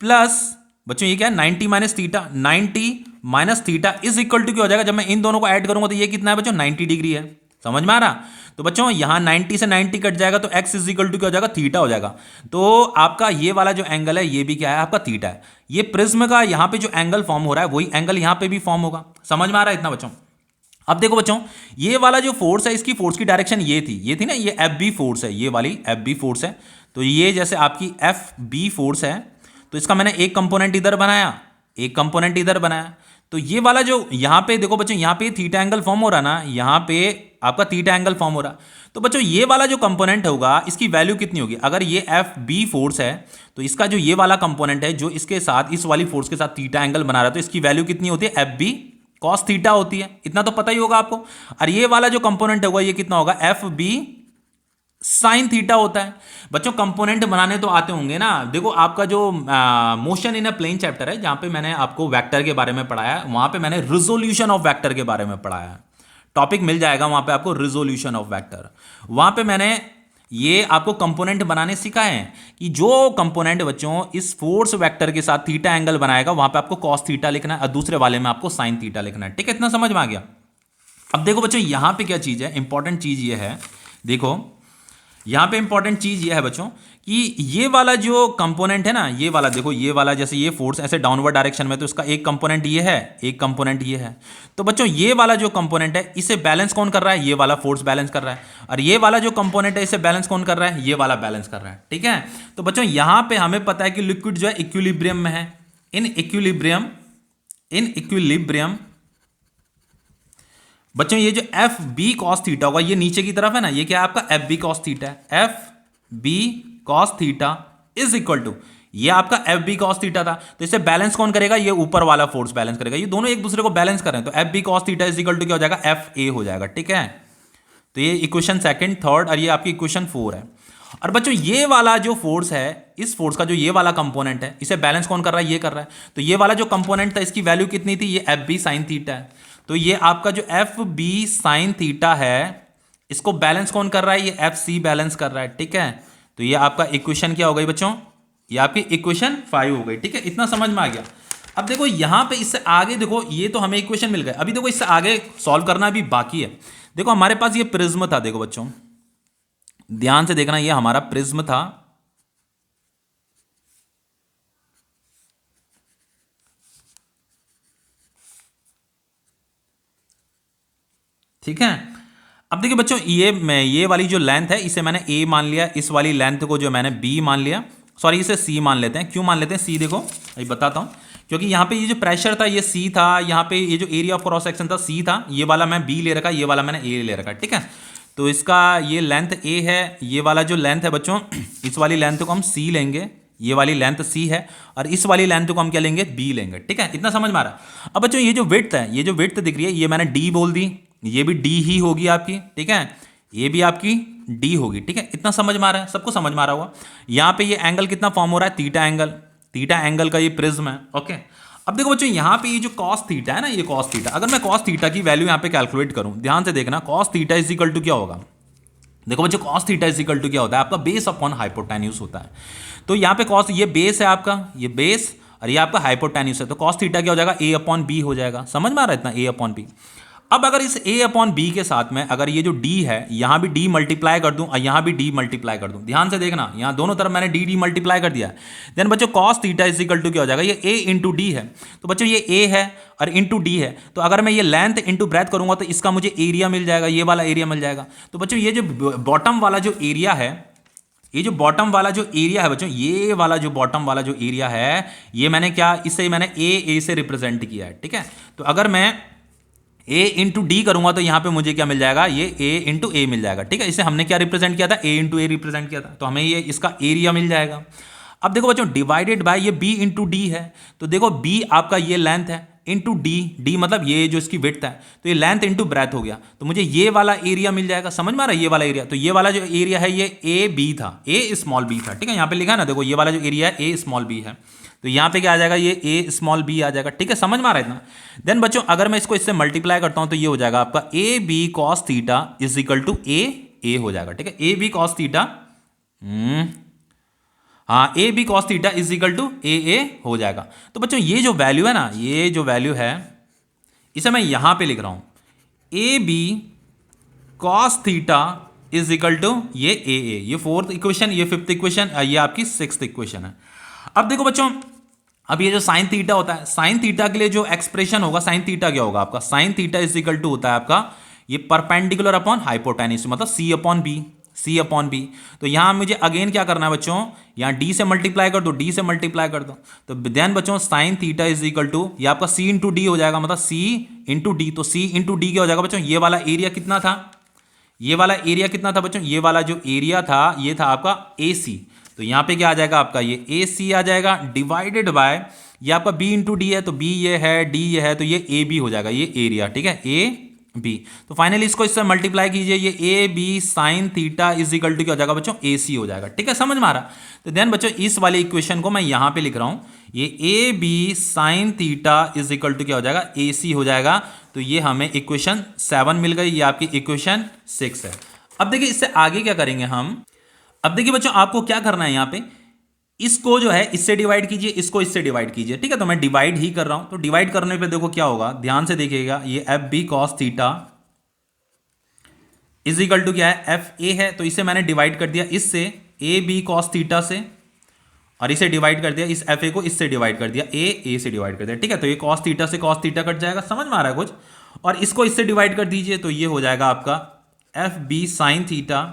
प्लस बच्चों ये क्या है? 90 minus theta, 90 minus theta is equal to क्या हो जाएगा? जब मैं इन दोनों को ऐड करूंगा तो ये कितना है बच्चों? 90 डिग्री है। समझ में आ रहा? तो बच्चों यहां 90 से 90 कट जाएगा, तो x इज इक्वल टू क्या हो जाएगा? थीटा हो जाएगा। तो आपका ये वाला जो एंगल है, ये भी क्या है? आपका थीटा है। ये प्रिज्म का यहां पे जो एंगल फॉर्म हो रहा है, वही एंगल यहां पे भी फॉर्म होगा। समझ में आ रहा है इतना बच्चों? अब देखो बच्चों, ये वाला जो फोर्स है, इसकी फोर्स की डायरेक्शन ये थी ना, ये एफ बी फोर्स है, ये वाली एफ बी फोर्स है। तो ये जैसे आपकी एफ बी फोर्स है, तो इसका मैंने एक कंपोनेंट इधर बनाया, एक कंपोनेंट इधर बनाया। तो ये वाला जो यहां पे देखो बच्चों, यहां पे थीटा एंगल फॉर्म हो रहा ना, यहां पे आपका थीटा एंगल फॉर्म हो रहा। तो बच्चों ये वाला जो कंपोनेंट होगा, इसकी वैल्यू कितनी होगी? अगर ये एफ बी फोर्स है, तो इसका जो ये वाला कंपोनेंट है, जो इसके साथ इस वाली फोर्स के साथ थीटा एंगल बना रहा है, तो इसकी वैल्यू कितनी होती है? एफ बी कॉस थीटा होती है। इतना तो पता ही होगा आपको। और ये वाला जो कंपोनेंट होगा, ये कितना होगा? एफ बी साइन थीटा होता है। बच्चों कंपोनेंट बनाने तो आते होंगे ना। देखो आपका जो motion in a plane chapter है, जहां पे मैंने आपको वेक्टर के बारे में पढ़ाया, वहां पे मैंने रिजोल्यूशन ऑफ वेक्टर के बारे में पढ़ाया। टॉपिक मिल जाएगा वहां पे आपको, रिजोल्यूशन ऑफ वेक्टर। वहां पे मैंने ये आपको कंपोनेंट बनाने सिखाए हैं कि जो कंपोनेंट बच्चों इस फोर्स वेक्टर के साथ थीटा एंगल बनाएगा, वहां पे आपको कॉस थीटा लिखना है और दूसरे वाले में आपको साइन थीटा लिखना है। ठीक है, इतना समझ में आ गया? अब देखो बच्चों यहां पे क्या चीज है, इंपॉर्टेंट चीज ये है, देखो यहां पे इंपॉर्टेंट चीज ये है बच्चों कि ये वाला जो कंपोनेंट है ना, ये वाला देखो, ये वाला जैसे ये फोर्स ऐसे डाउनवर्ड डायरेक्शन में, तो इसका एक कंपोनेंट ये है, एक कंपोनेंट ये है। तो बच्चों ये वाला जो कंपोनेंट है, इसे बैलेंस कौन कर रहा है? ये वाला फोर्स बैलेंस कर रहा है। और ये वाला जो कंपोनेंट है, इसे बैलेंस कौन कर रहा है? ये वाला बैलेंस कर रहा है। ठीक है, तो बच्चों यहां पे हमें पता है कि लिक्विड जो है इक्विलिब्रियम में है। इन इक्विलिब्रियम बच्चों ये जो एफ बी कॉस थीटा होगा, ये नीचे की तरफ है ना, ये क्या है? आपका एफ बी कॉस थीटा है। F B cos theta is equal to, ये आपका एफ बी कॉस थीटा था, तो इसे बैलेंस कौन करेगा? ये ऊपर वाला फोर्स बैलेंस करेगा। ये दोनों एक दूसरे को बैलेंस करें, तो F B cos theta is equal to क्या हो जाएगा? एफ ए हो जाएगा। ठीक है, तो ये इक्वेशन सेकंड, थर्ड, और ये आपकी इक्वेशन 4 है। और बच्चों ये वाला जो फोर्स है, इस फोर्स का जो ये वाला कंपोनेंट है, इसे बैलेंस कौन कर रहा है? ये कर रहा है। तो ये वाला जो कंपोनेंट था, इसकी वैल्यू कितनी थी? ये एफ बी साइन थीटा है। तो ये आपका जो एफ बी साइन थीटा है, इसको बैलेंस कौन कर रहा है? ये एफ सी बैलेंस कर रहा है। ठीक है, तो ये आपका इक्वेशन क्या हो गई बच्चों? ये आपकी इक्वेशन 5 हो गई। ठीक है, इतना समझ में आ गया? अब देखो यहां पे इससे आगे देखो, ये तो हमें इक्वेशन मिल गए। अभी देखो इससे आगे सॉल्व करना भी बाकी है। देखो हमारे पास ये प्रिज्म था, देखो बच्चों ध्यान से देखना, ये हमारा प्रिज्म था। ठीक है, अब देखिए बच्चों ये वाली जो लेंथ है, इसे मैंने ए मान लिया, इस वाली लेंथ को जो मैंने बी मान लिया, सॉरी इसे सी मान लेते हैं। क्यों मान लेते हैं सी? देखो अभी बताता हूं, क्योंकि यहां पे ये जो प्रेशर था ये सी था, यहां पे ये जो एरिया ऑफ क्रॉस सेक्शन था सी था, ये वाला मैं बी ले रखा, ये वाला मैंने ए ले रखा। ठीक है, तो इसका ये लेंथ ए है, ये वाला जो लेंथ है बच्चों, इस वाली लेंथ को हम सी लेंगे, ये वाली लेंथ सी है, और इस वाली लेंथ को हम क्या लेंगे? बी लेंगे। ठीक है, इतना समझ में आ रहा? अब बच्चों ये जो विड्थ है, ये जो विड्थ दिख रही है, ये मैंने डी बोल दी, ये भी डी ही होगी आपकी। ठीक है, ये भी आपकी डी होगी, ठीक है। इतना समझ में आ रहा है, सबको समझ में आ रहा होगा। यहाँ पे ये एंगल कितना फॉर्म हो रहा है, थीटा एंगल, थीटा एंगल का ये प्रिज्म है, ओके। अब देखो बच्चों यहाँ पे ये जो कॉस थीटा है ना, ये कॉस थीटा, अगर मैं कॉस थीटा की वैल्यू यहाँ पे कैलकुलेट करूँ, ध्यान से देखना, cos theta is equal to क्या होगा। देखो बच्चों cos theta is equal to क्या होता है, आपका बेस अपॉन हाइपोटेन्यूज होता है। तो यहाँ पे कॉस, ये बेस है आपका, ये बेस, और ये आपका हाइपोटेन्यूज है, तो कॉस थीटा क्या हो जाएगा, ए अपॉन बी हो जाएगा। समझ में आ रहा है इतना, ए अपॉन बी। अब अगर इस a अपॉन बी के साथ में अगर ये जो d है, यहां भी d मल्टीप्लाई कर दूं और यहां भी d मल्टीप्लाई कर दूं, ध्यान से देखना, यहां दोनों तरफ मैंने d मल्टीप्लाई कर दिया। देन बच्चों cos theta is equal to क्या हो जाएगा, ये a इंटू डी है। तो बच्चों ये a है और इंटू डी है, तो अगर मैं ये लेंथ इंटू ब्रेथ करूंगा तो इसका मुझे एरिया मिल जाएगा, ये वाला एरिया मिल जाएगा। तो बच्चों ये जो बॉटम वाला जो एरिया है, ये जो बॉटम वाला जो एरिया है बच्चों, ये वाला जो बॉटम वाला जो एरिया है, ये मैंने क्या, इसे मैंने ए से रिप्रेजेंट किया है, ठीक है। तो अगर मैं a इंटू डी करूंगा तो यहां पे मुझे क्या मिल जाएगा, ये a इंटू ए मिल जाएगा, ठीक है। इसे हमने क्या रिप्रेजेंट किया था, a इंटू ए रिप्रेजेंट किया था, तो हमें ये इसका एरिया मिल जाएगा। अब देखो बच्चों डिवाइडेड बाय ये b इंटू डी है, तो देखो b आपका ये लेंथ है इंटू डी मतलब ये जो इसकी विड्थ है, तो ये लेंथ इंटू ब्रेथ हो गया, तो मुझे ये वाला एरिया मिल जाएगा। समझ में आ रहा है, ये वाला एरिया, तो ये वाला जो एरिया है ये ए बी था, ए स्मॉल बी था, ठीक है। यहाँ पे लिखा है ना, देखो ये वाला जो एरिया है ए स्मॉल बी है, तो यहाँ पे क्या आ जाएगा, ये ए स्मॉल बी आ जाएगा, ठीक है। समझ में आ रहा है इतना। देन बच्चों अगर मैं इसको इससे मल्टीप्लाई करता हूँ तो ये हो जाएगा आपका A B cos theta is equal to A हो जाएगा, ठीक है। ए बी कॉस थीटा, हाँ, A B cos theta is equal to A हो जाएगा। तो बच्चों ये जो वैल्यू है ना, ये जो वैल्यू है इसे मैं यहां पे लिख रहा हूं, A B cos theta is equal to ये फोर्थ इक्वेशन, ये फिफ्थ इक्वेशन, ये आपकी सिक्स्थ इक्वेशन है। अब देखो बच्चों, अब ये जो साइन थीटा होता है, साइन थीटा के लिए जो एक्सप्रेशन होगा, साइन थीटा क्या होगा आपका, sine theta is equal to होता है आपका ये परपेंडिकुलर अपॉन हाइपोटेन्यूज, मतलब C upon B, C upon B. तो यहां मुझे अगेन क्या करना है बच्चों, यहां डी से मल्टीप्लाई कर दो, डी से मल्टीप्लाई कर दो, तो देन बच्चों sine theta is equal to ये आपका सी इंटू डी हो जाएगा, मतलब सी इंटू डी। तो सी इंटू डी क्या हो जाएगा बच्चों, ये वाला एरिया कितना था, ये वाला एरिया कितना था बच्चों, ये वाला जो एरिया था ये था आपका ए सी, तो यहां पे क्या आ जाएगा आपका ये ए सी आ जाएगा, डिवाइडेड बाय ये आपका बी इंटू डी है, तो बी ये है, डी ये है, तो ये ए बी हो जाएगा, ये एरिया, ठीक है, ए बी। तो फाइनली इसको इससे मल्टीप्लाई कीजिए, ये A B sine theta is equal to क्या हो जाएगा बच्चों, ए सी हो जाएगा, ठीक है। समझ में आ रहा। तो देन बच्चों इस वाली इक्वेशन को मैं यहां पे लिख रहा हूं, ये A B sine theta is equal to क्या हो जाएगा, ए सी हो जाएगा। तो ये हमें इक्वेशन 7 मिल गई, ये आपकी इक्वेशन 6 है। अब देखिए इससे आगे क्या करेंगे हम, अब देखिए बच्चों आपको क्या करना है, यहां पे इसको जो है इससे डिवाइड कीजिए, इसको इससे डिवाइड कीजिए, ठीक है। तो मैं डिवाइड ही कर रहा हूं, तो डिवाइड करने पे देखो क्या होगा, ध्यान से देखिएगा, ये F B cos theta is equal to क्या है, एफ ए है, तो इसे मैंने डिवाइड कर दिया इससे, ए बी कॉस थीटा से, और इसे डिवाइड कर दिया, इस एफ ए को इससे डिवाइड कर दिया, ए से डिवाइड कर दिया, ठीक है। तो ये कॉस थीटा से कॉस थीटा कट जाएगा, समझ में आ रहा है कुछ, और इसको इससे डिवाइड कर दीजिए, तो ये हो जाएगा आपका F B sine theta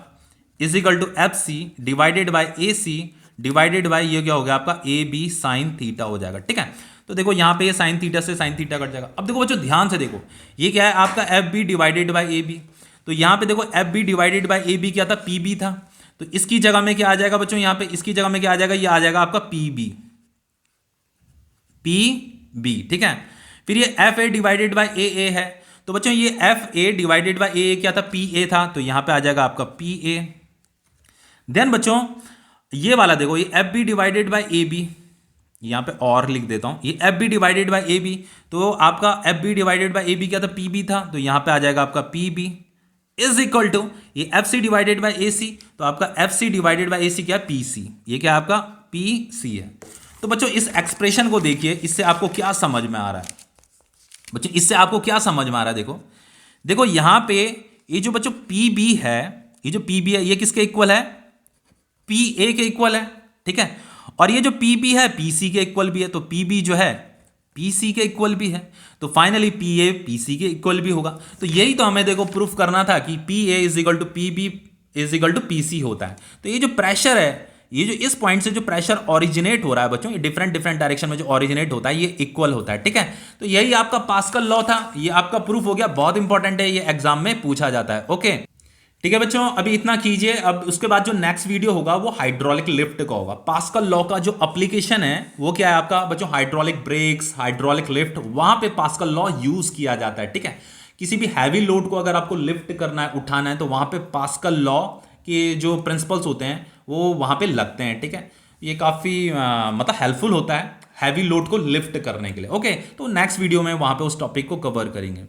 is equal to F C divided by A C divided by ये क्या हो गया आपका ए बी साइन थीटा हो जाएगा, ठीक है। तो देखो यहां पे ये साइन थीटा से साइन थीटा कट जाएगा। अब देखो बच्चों ध्यान से देखो, ये क्या है आपका F B divided by A B, तो यहां पे देखो F B divided by A B क्या था, पी बी था, तो इसकी जगह में क्या आ जाएगा बच्चों, यहां पे इसकी जगह में क्या आ जाएगा, ये आ जाएगा आपका पी बी, ठीक है। फिर ये एफ ए डिवाइडेड बाई ए है, तो बच्चों ये एफ ए डिवाइडेड बाई ए क्या था, पी ए था, तो यहां पे आ जाएगा आपका पी ए। देन बच्चों ये वाला देखो, ये F B divided by A B, यहां पे और लिख देता हूं, ये F B divided by A B, तो आपका F B divided by A B क्या था, पी बी था, तो यहां पे आ जाएगा आपका P B is equal to ये F C divided by A C, तो आपका F C divided by A C क्या है, पी सी, ये क्या है आपका पी सी है। तो बच्चों इस एक्सप्रेशन को देखिए, इससे आपको क्या समझ में आ रहा है बच्चों, इससे आपको क्या समझ में आ रहा है, देखो यहां पे ये जो बच्चों पी बी है, ये जो पी बी है ये किसके इक्वल है, पी ए के इक्वल है, ठीक है। और ये जो पी बी है पी सी के इक्वल भी है, तो पी बी जो है पी सी के इक्वल भी है, तो finally P A P C के इक्वल भी होगा। तो यही तो हमें देखो प्रूफ करना था कि P A is equal to P B is equal to P C होता है। तो ये जो प्रेशर है, ये जो इस पॉइंट से जो प्रेशर ओरिजिनेट हो रहा है बच्चों, ये डिफरेंट डायरेक्शन में जो ओरिजिनेट होता है ये इक्वल होता है, ठीक है। तो यही आपका पास्कल लॉ था, ये आपका प्रूफ हो गया, बहुत इंपॉर्टेंट है, ये एग्जाम में पूछा जाता है, ओके। ठीक है बच्चों, अभी इतना कीजिए। अब उसके बाद जो नेक्स्ट वीडियो होगा वो हाइड्रोलिक लिफ्ट का होगा। पास्कल लॉ का जो एप्लीकेशन है वो क्या है आपका बच्चों, हाइड्रोलिक ब्रेक्स, हाइड्रोलिक लिफ्ट, वहां पे पास्कल लॉ यूज किया जाता है, ठीक है। किसी भी हैवी लोड को अगर आपको लिफ्ट करना है, उठाना है, तो वहाँ पे पास्कल लॉ के जो प्रिंसिपल्स होते हैं वो वहाँ पे लगते हैं, ठीक है। ये काफ़ी मतलब हेल्पफुल होता है हैवी लोड को लिफ्ट करने के लिए। ओके, तो नेक्स्ट वीडियो में वहाँ पे उस टॉपिक को कवर करेंगे।